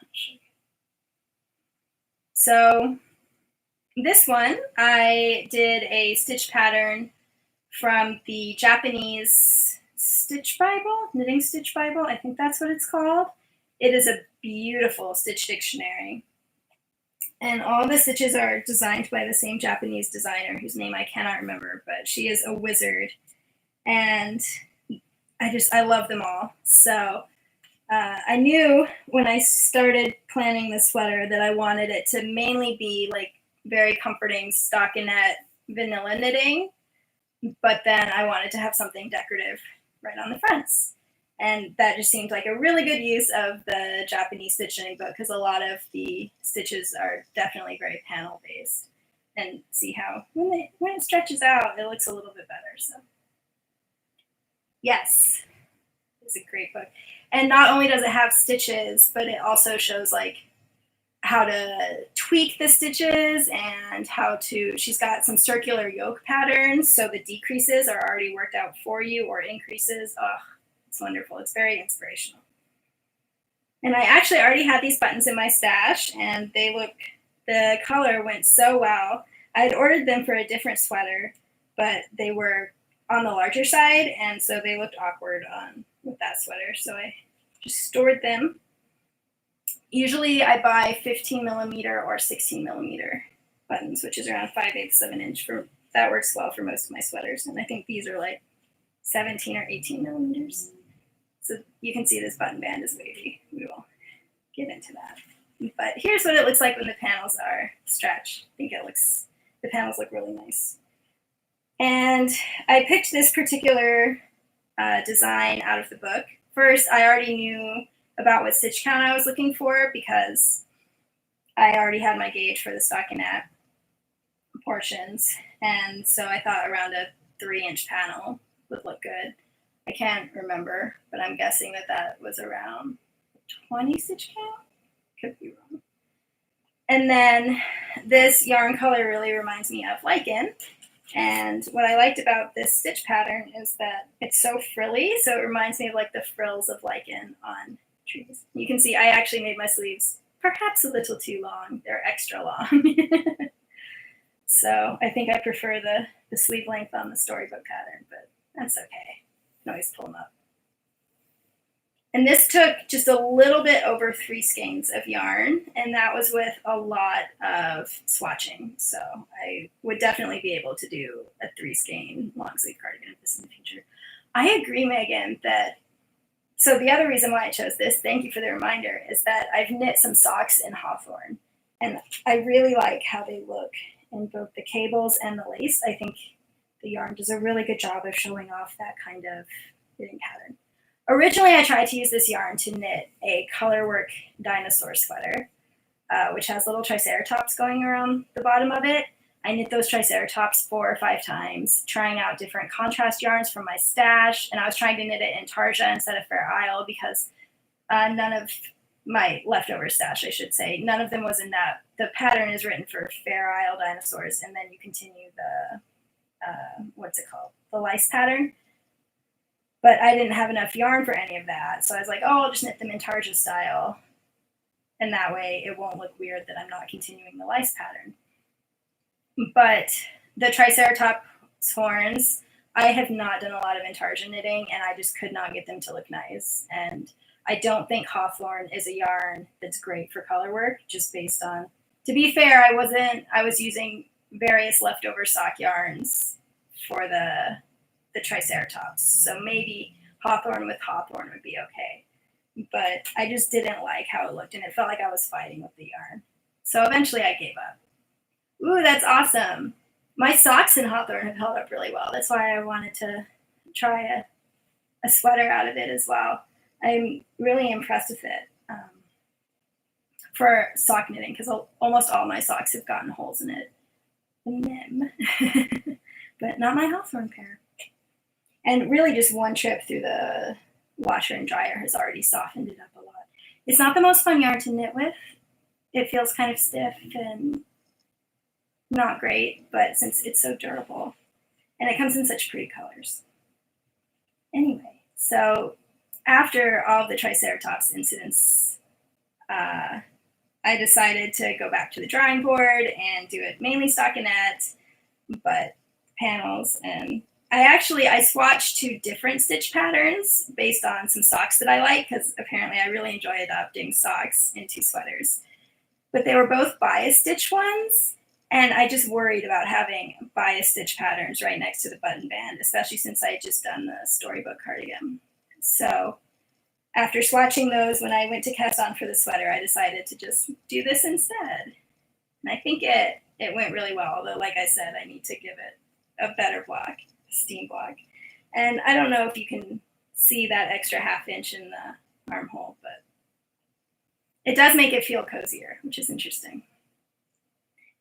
So this one, I did a stitch pattern from the Japanese Stitch Bible, Knitting Stitch Bible, I think that's what it's called. It is a beautiful stitch dictionary. And all the stitches are designed by the same Japanese designer whose name I cannot remember, but she is a wizard. And I love them all. So I knew when I started planning the sweater that I wanted it to mainly be like very comforting stockinette vanilla knitting, but then I wanted to have something decorative right on the fronts. And that just seemed like a really good use of the Japanese stitch knitting book because a lot of the stitches are definitely very panel based. And see how when it stretches out, it looks a little bit better. So yes, it's a great book. And not only does it have stitches, but it also shows like how to tweak the stitches and how to, she's got some circular yoke patterns. So the decreases are already worked out for you or increases. Oh, it's wonderful. It's very inspirational. And I actually already had these buttons in my stash and the color went so well. I had ordered them for a different sweater, but they were on the larger side. And so they looked awkward on with that sweater. So I just stored them. Usually I buy 15 millimeter or 16 millimeter buttons, which is around 5/8 of an inch. That works well for most of my sweaters. And I think these are like 17 or 18 millimeters. So you can see this button band is wavy. We will get into that. But here's what it looks like when the panels are stretched. I think the panels look really nice. And I picked this particular design out of the book. First, I already knew about what stitch count I was looking for because I already had my gauge for the stockinette portions. And so I thought around a 3-inch panel would look good. I can't remember, but I'm guessing that was around 20 stitch count. Could be wrong. And then this yarn color really reminds me of lichen. And what I liked about this stitch pattern is that it's so frilly. So it reminds me of like the frills of lichen on trees. You can see I actually made my sleeves perhaps a little too long. They're extra long. So I think I prefer the sleeve length on the Storybook pattern, but that's okay. You can always pull them up. And this took just a little bit over 3 skeins of yarn, and that was with a lot of swatching. So I would definitely be able to do a 3-skein long sleeve cardigan of this in the future. I agree, Megan, so the other reason why I chose this, thank you for the reminder, is that I've knit some socks in Hawthorne, and I really like how they look in both the cables and the lace. I think the yarn does a really good job of showing off that kind of knitting pattern. Originally, I tried to use this yarn to knit a colorwork dinosaur sweater, which has little triceratops going around the bottom of it. I knit those triceratops 4 or 5 times, trying out different contrast yarns from my stash, and I was trying to knit it in Tarja instead of Fair Isle because none of my leftover stash, I should say, none of them was in that. The pattern is written for Fair Isle dinosaurs, and then you continue the, the lice pattern. But I didn't have enough yarn for any of that. So I was like, oh, I'll just knit them in Tarja style. And that way it won't look weird that I'm not continuing the lice pattern. But the Triceratops horns, I have not done a lot of intarsia knitting, and I just could not get them to look nice. And I don't think Hawthorne is a yarn that's great for color work, just based on, to be fair, I was using various leftover sock yarns for the Triceratops. So maybe hawthorn with hawthorn would be okay. But I just didn't like how it looked, and it felt like I was fighting with the yarn. So eventually I gave up. Ooh, that's awesome. My socks in hawthorn have held up really well. That's why I wanted to try a sweater out of it as well. I'm really impressed with it for sock knitting, because almost all my socks have gotten holes in it. But not my hawthorn pair. And really just one trip through the washer and dryer has already softened it up a lot. It's not the most fun yarn to knit with. It feels kind of stiff and not great, but since it's so durable, and it comes in such pretty colors. Anyway, so after all of the Triceratops incidents, I decided to go back to the drawing board and do it mainly stockinette, but panels. And I swatched 2 different stitch patterns based on some socks that I like, because apparently I really enjoy adopting socks into sweaters. But they were both bias stitch ones, and I just worried about having bias stitch patterns right next to the button band, especially since I had just done the Storybook Cardigan. So after swatching those, when I went to cast on for the sweater, I decided to just do this instead. And I think it went really well, although like I said, I need to give it a better block, steam block. And I don't know if you can see that extra ½ inch in the armhole, but it does make it feel cozier, which is interesting.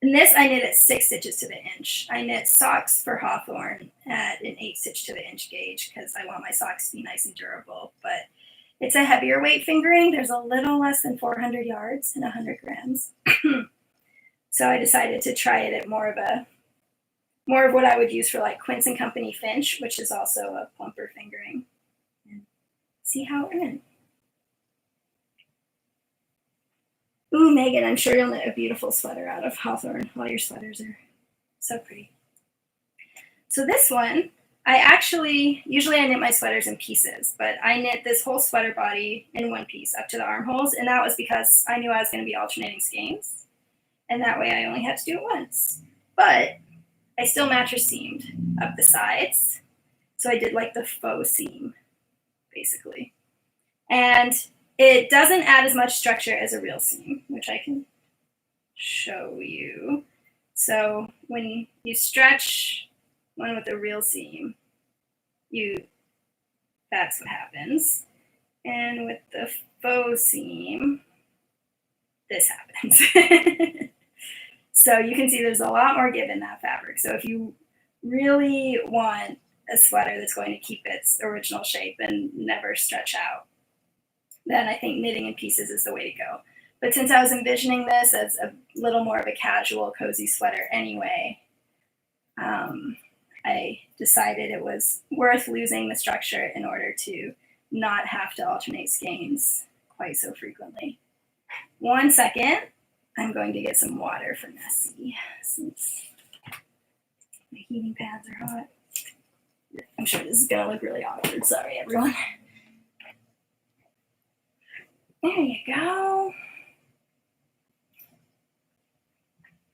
And this I knit at 6 stitches to the inch. I knit socks for hawthorn at an 8 stitch to the inch gauge, because I want my socks to be nice and durable, but it's a heavier weight fingering. There's a little less than 400 yards and 100 grams. So I decided to try it at more of what I would use for like Quince & Company Finch, which is also a plumper fingering, and see how it went. Ooh, Megan, I'm sure you'll knit a beautiful sweater out of hawthorn. All your sweaters are so pretty. So this one, usually I knit my sweaters in pieces, but I knit this whole sweater body in one piece up to the armholes, and that was because I knew I was going to be alternating skeins, and that way I only had to do it once. But I still mattress seamed up the sides, so I did like the faux seam, basically. And it doesn't add as much structure as a real seam, which I can show you. So when you stretch one with a real seam, that's what happens. And with the faux seam, this happens. So you can see there's a lot more give in that fabric. So if you really want a sweater that's going to keep its original shape and never stretch out, then I think knitting in pieces is the way to go. But since I was envisioning this as a little more of a casual, cozy sweater anyway, I decided it was worth losing the structure in order to not have to alternate skeins quite so frequently. 1 second, I'm going to get some water for Nessie, since the heating pads are hot. I'm sure this is going to look really awkward. Sorry, everyone. There you go.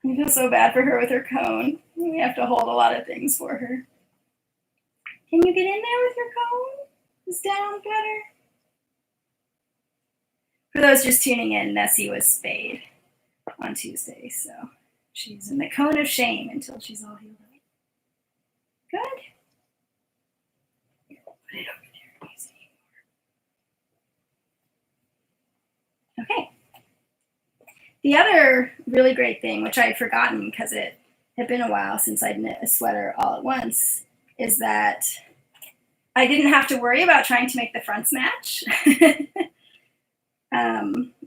I feel so bad for her with her cone. We have to hold a lot of things for her. Can you get in there with your cone? Is down better? For those just tuning in, Nessie was spayed on Tuesday, so she's in the cone of shame until she's all healed up. Good. Here, put it over there. Use it anymore. Okay. The other really great thing, which I had forgotten because it had been a while since I'd knit a sweater all at once, is that I didn't have to worry about trying to make the fronts match.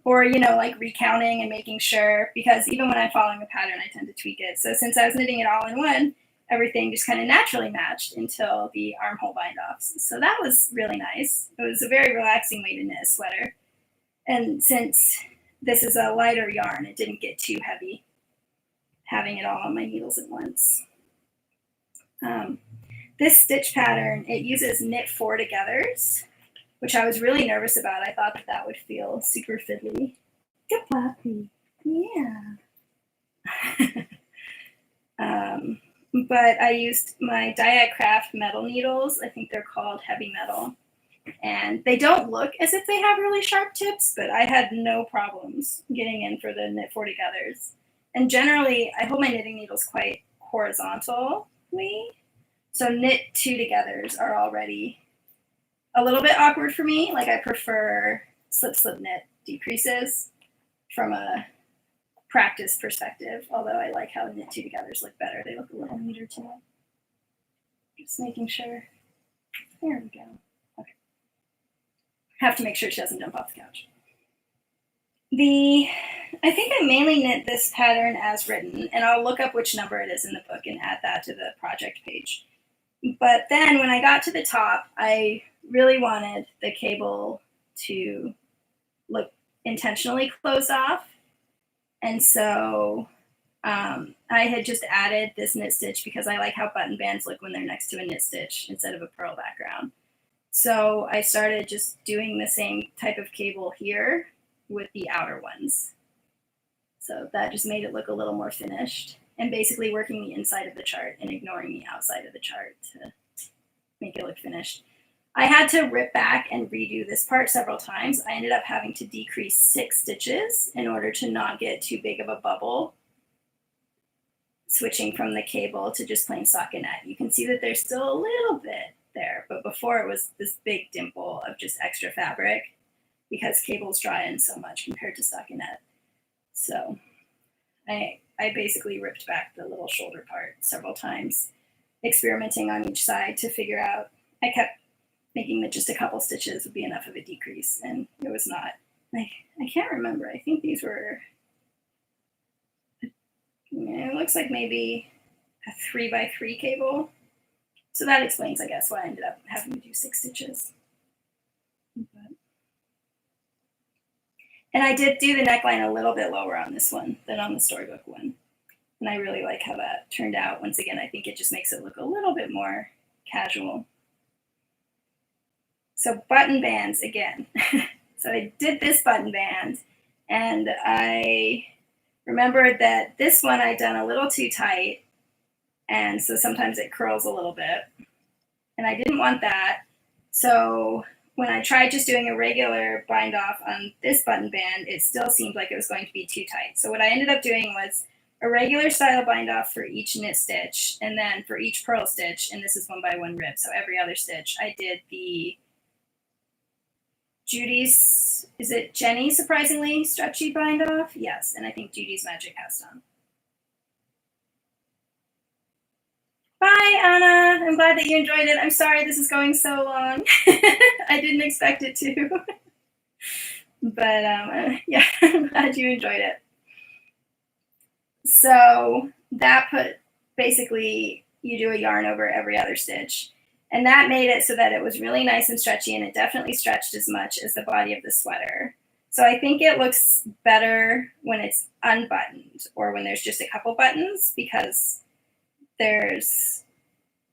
Or, like recounting and making sure, because even when I'm following a pattern, I tend to tweak it. So since I was knitting it all in one, everything just kind of naturally matched until the armhole bind-offs. So that was really nice. It was a very relaxing way to knit a sweater. And since this is a lighter yarn, it didn't get too heavy having it all on my needles at once. This stitch pattern, it uses knit 4-togethers, which I was really nervous about. I thought that would feel super fiddly. Good puppy. Yeah. But I used my Diacraft metal needles. I think they're called heavy metal. And they don't look as if they have really sharp tips, but I had no problems getting in for the knit 4 togethers. And generally, I hold my knitting needles quite horizontally. So knit 2 togethers are already a little bit awkward for me. Like, I prefer slip, slip, knit decreases from a practice perspective, although I like how knit 2 togethers look better. They look a little neater to me. Just making sure. There we go. Okay. Have to make sure she doesn't jump off the couch. I think I mainly knit this pattern as written, and I'll look up which number it is in the book and add that to the project page. But then when I got to the top, I really wanted the cable to look intentionally closed off. And so I had just added this knit stitch because I like how button bands look when they're next to a knit stitch instead of a purl background. So I started just doing the same type of cable here with the outer ones. So that just made it look a little more finished, and basically working the inside of the chart and ignoring the outside of the chart to make it look finished. I had to rip back and redo this part several times. I ended up having to decrease 6 stitches in order to not get too big of a bubble, switching from the cable to just plain stockinette. You can see that there's still a little bit there, but before it was this big dimple of just extra fabric because cables draw in so much compared to stockinette. So I basically ripped back the little shoulder part several times, experimenting on each side to figure out. I kept thinking that just a couple stitches would be enough of a decrease, and it was not. I can't remember. I think these were, it looks like maybe a 3x3 cable. So that explains, I guess, why I ended up having to do 6 stitches. And I did do the neckline a little bit lower on this one than on the Storybook one. And I really like how that turned out. Once again, I think it just makes it look a little bit more casual. So button bands again. So I did this button band, and I remembered that this one I'd done a little too tight, and so sometimes it curls a little bit. And I didn't want that. So when I tried just doing a regular bind off on this button band, it still seemed like it was going to be too tight. So what I ended up doing was a regular style bind off for each knit stitch, and then for each purl stitch, and this is 1x1 rib, so every other stitch, I did the Judy's, is it Jenny Surprisingly Stretchy bind off? Yes, and I think Judy's Magic Cast On. Bye, Anna. I'm glad that you enjoyed it. I'm sorry this is going so long. I didn't expect it to. But yeah, I'm glad you enjoyed it. So that basically you do a yarn over every other stitch. And that made it so that it was really nice and stretchy, and it definitely stretched as much as the body of the sweater. So I think it looks better when it's unbuttoned or when there's just a couple buttons, because there's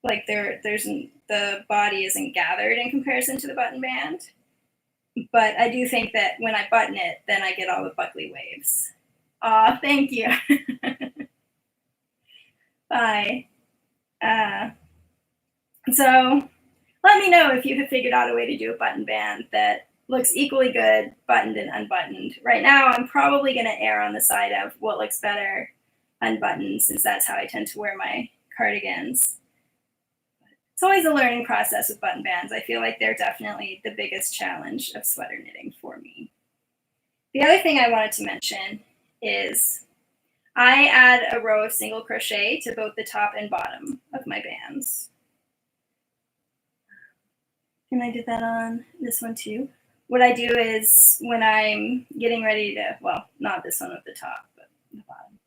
the body isn't gathered in comparison to the button band. But I do think that when I button it, then I get all the buckly waves. Aw, thank you. Bye. So let me know if you have figured out a way to do a button band that looks equally good buttoned and unbuttoned. Right now, I'm probably going to err on the side of what looks better unbuttoned, since that's how I tend to wear my cardigans. It's always a learning process with button bands. I feel like they're definitely the biggest challenge of sweater knitting for me. The other thing I wanted to mention is I add a row of single crochet to both the top and bottom of my bands. And I did that on this one too. What I do is when I'm getting ready to, well, not this one at the top, but the bottom.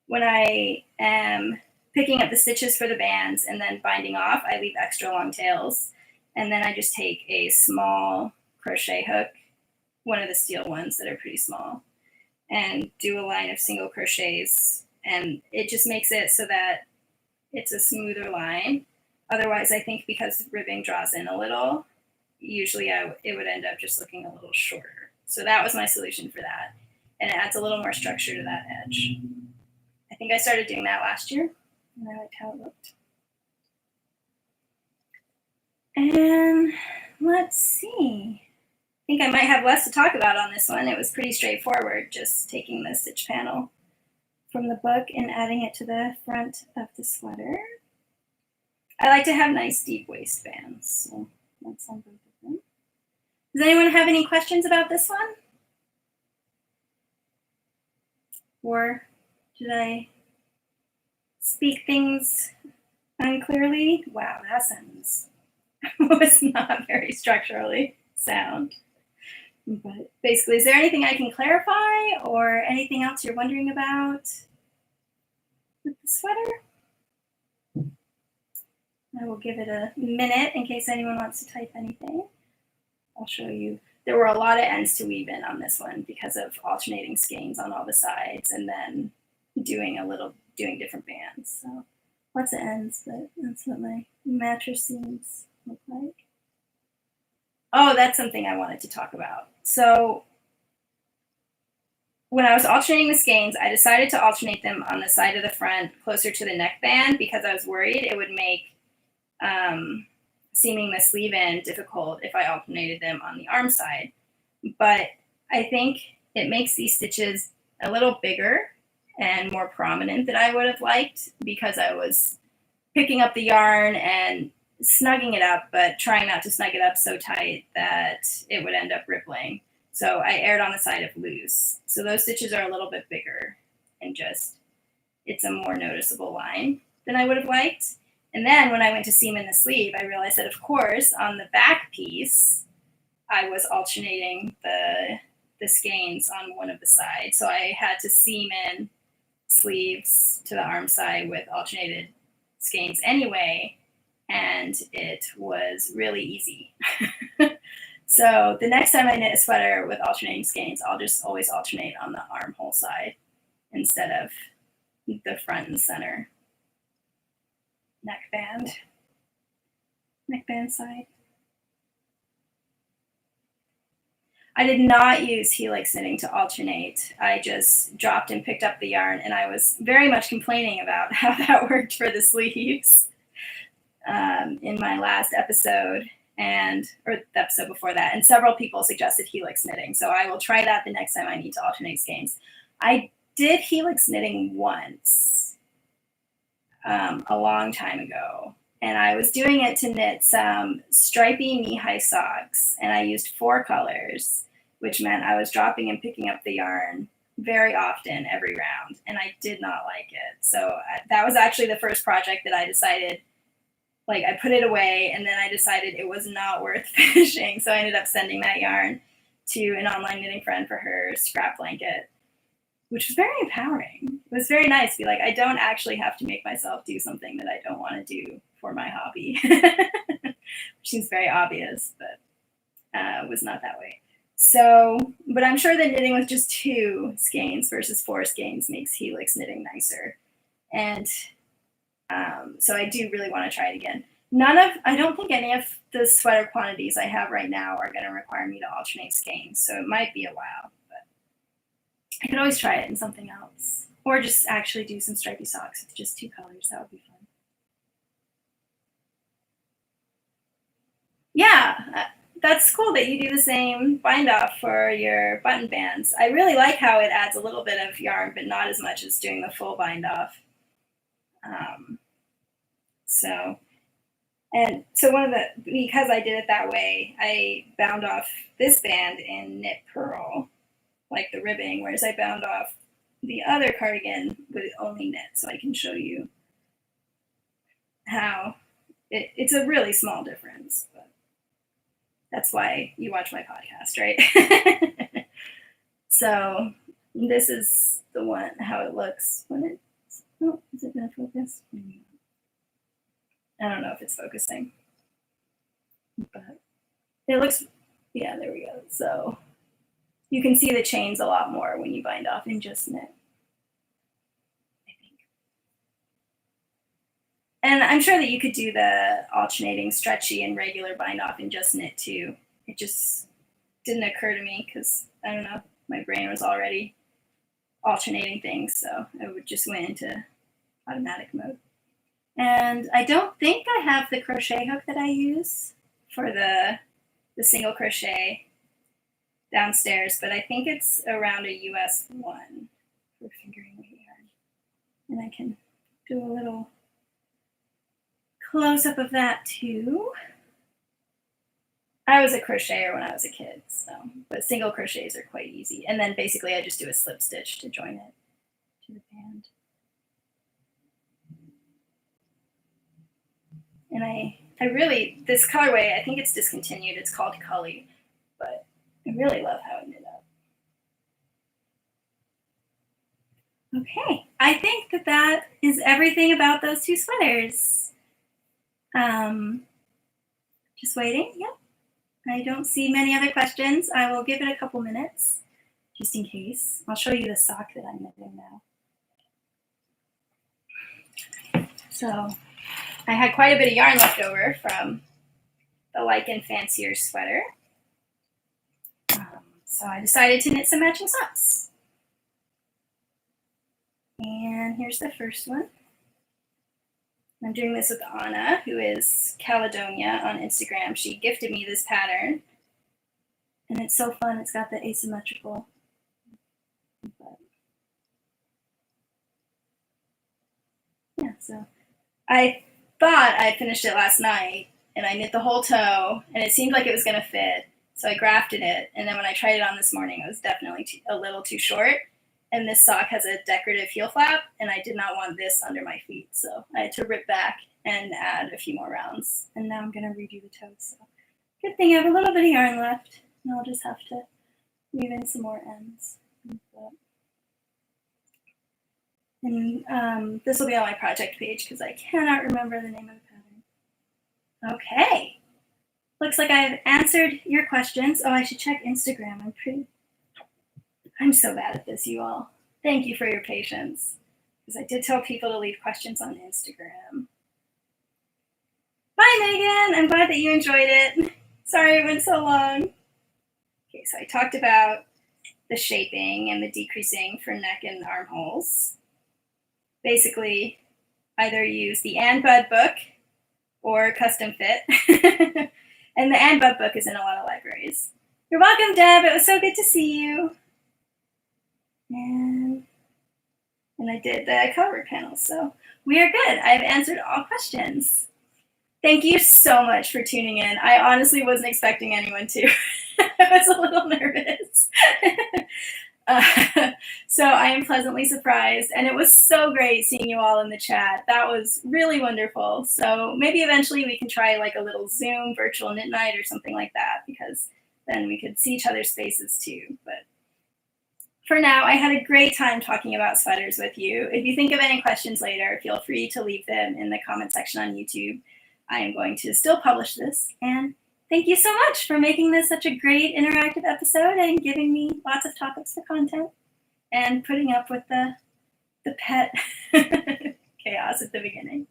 When I am picking up the stitches for the bands and then binding off, I leave extra long tails. And then I just take a small crochet hook, one of the steel ones that are pretty small, and do a line of single crochets. And it just makes it so that it's a smoother line. Otherwise, I think because the ribbing draws in a little, usually it would end up just looking a little shorter. So that was my solution for that. And it adds a little more structure to that edge. I think I started doing that last year. and I liked how it looked. And let's see. I think I might have less to talk about on this one. It was pretty straightforward, just taking the stitch panel from the book and adding it to the front of the sweater. I like to have nice deep waistbands, so that's on both of them. Does anyone have any questions about this one? Or did I speak things unclearly? Wow, that sentence was not very structurally sound. But basically, is there anything I can clarify or anything else you're wondering about with the sweater? I will give it a minute in case anyone wants to type anything. I'll show you. There were a lot of ends to weave in on this one because of alternating skeins on all the sides and then doing different bands. So lots of ends, but that's what my mattress seams look like. Oh, that's something I wanted to talk about. So when I was alternating the skeins, I decided to alternate them on the side of the front closer to the neckband because I was worried it would make seaming the sleeve in difficult if I alternated them on the arm side. But I think it makes these stitches a little bigger and more prominent than I would have liked because I was picking up the yarn and snugging it up, but trying not to snug it up so tight that it would end up rippling. So I erred on the side of loose. So those stitches are a little bit bigger and just, it's a more noticeable line than I would have liked. And then when I went to seam in the sleeve, I realized that, of course, on the back piece, I was alternating the skeins on one of the sides. So I had to seam in sleeves to the arm side with alternated skeins anyway, and it was really easy. So the next time I knit a sweater with alternating skeins, I'll just always alternate on the armhole side instead of the front and center neckband side. I did not use helix knitting to alternate. I just dropped and picked up the yarn, and I was very much complaining about how that worked for the sleeves in my last episode or the episode before that. And several people suggested helix knitting, so I will try that the next time I need to alternate skeins. I did helix knitting once a long time ago, and I was doing it to knit some stripy knee-high socks, and I used 4 colors, which meant I was dropping and picking up the yarn very often every round, and I did not like it. So that was actually the first project that I decided, like, I put it away, and then I decided it was not worth finishing, so I ended up sending that yarn to an online knitting friend for her scrap blanket, which was very empowering. It was very nice to be like, I don't actually have to make myself do something that I don't want to do for my hobby. Which seems very obvious, but was not that way. So, but I'm sure that knitting with just 2 skeins versus 4 skeins makes helix knitting nicer. And so I do really want to try it again. I don't think any of the sweater quantities I have right now are going to require me to alternate skeins, so it might be a while. I could always try it in something else, or just actually do some stripy socks with just 2 colors. That would be fun. Yeah, that's cool that you do the same bind off for your button bands. I really like how it adds a little bit of yarn, but not as much as doing the full bind off. Because I did it that way, I bound off this band in knit purl, like the ribbing, whereas I bound off the other cardigan with only knit, so I can show you how it's a really small difference, but that's why you watch my podcast, right? So this is the one, how it looks when it's, oh, is it gonna focus? I don't know if it's focusing, but it looks, yeah, there we go. So you can see the chains a lot more when you bind off in just knit, I think. And I'm sure that you could do the alternating stretchy and regular bind off in just knit too. It just didn't occur to me because, I don't know, my brain was already alternating things, so I would just went into automatic mode. And I don't think I have the crochet hook that I use for the single crochet downstairs, but I think it's around a US 1 for fingering weight yarn. And I can do a little close-up of that too. I was a crocheter when I was a kid, so, but single crochets are quite easy. And then basically I just do a slip stitch to join it to the band. And I really, this colorway, I think it's discontinued. It's called Cully, but I really love how it knit up. Okay, I think that is everything about those 2 sweaters. Just waiting, yep. I don't see many other questions. I will give it a couple minutes, just in case. I'll show you the sock that I'm knitting now. So I had quite a bit of yarn left over from the Lichen Fanciers sweater. So I decided to knit some matching socks. And here's the first one. I'm doing this with Anna, who is Caledonia on Instagram. She gifted me this pattern. And it's so fun. It's got the asymmetrical. Yeah, so I thought I finished it last night, and I knit the whole toe, and it seemed like it was going to fit. So I grafted it, and then when I tried it on this morning, it was definitely a little too short. And this sock has a decorative heel flap, and I did not want this under my feet. So I had to rip back and add a few more rounds. And now I'm going to redo the toes. So good thing I have a little bit of yarn left, and I'll just have to weave in some more ends. And this will be on my project page because I cannot remember the name of the pattern. Okay. Looks like I've answered your questions. Oh, I should check Instagram. I'm so bad at this, you all. Thank you for your patience. Because I did tell people to leave questions on Instagram. Bye, Megan. I'm glad that you enjoyed it. Sorry it went so long. Okay, so I talked about the shaping and the decreasing for neck and armholes. Basically, either use the Ann Budd book or Custom Fit. And the Ann Budd book is in a lot of libraries. You're welcome, Deb. It was so good to see you. And I did the cover panels, so we are good. I've answered all questions. Thank you so much for tuning in. I honestly wasn't expecting anyone to. I was a little nervous. So I am pleasantly surprised, and it was so great seeing you all in the chat. That was really wonderful. So maybe eventually we can try like a little Zoom virtual knit night or something like that, because then we could see each other's faces too. But for now, I had a great time talking about sweaters with you. If you think of any questions later, feel free to leave them in the comment section on YouTube. I am going to still publish this, and thank you so much for making this such a great interactive episode and giving me lots of topics for content and putting up with the pet chaos at the beginning.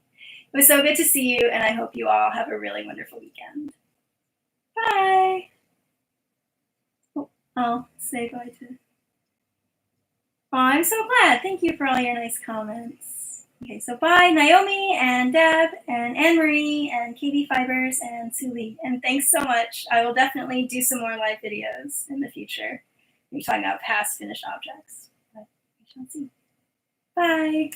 It was so good to see you, and I hope you all have a really wonderful weekend. Bye. Oh, I'll say bye to... Oh, I'm so glad. Thank you for all your nice comments. Okay, so bye, Naomi and Deb and Anne-Marie and KB Fibers and Sue Lee. And thanks so much. I will definitely do some more live videos in the future. We're talking about past finished objects. But we shall see. Bye.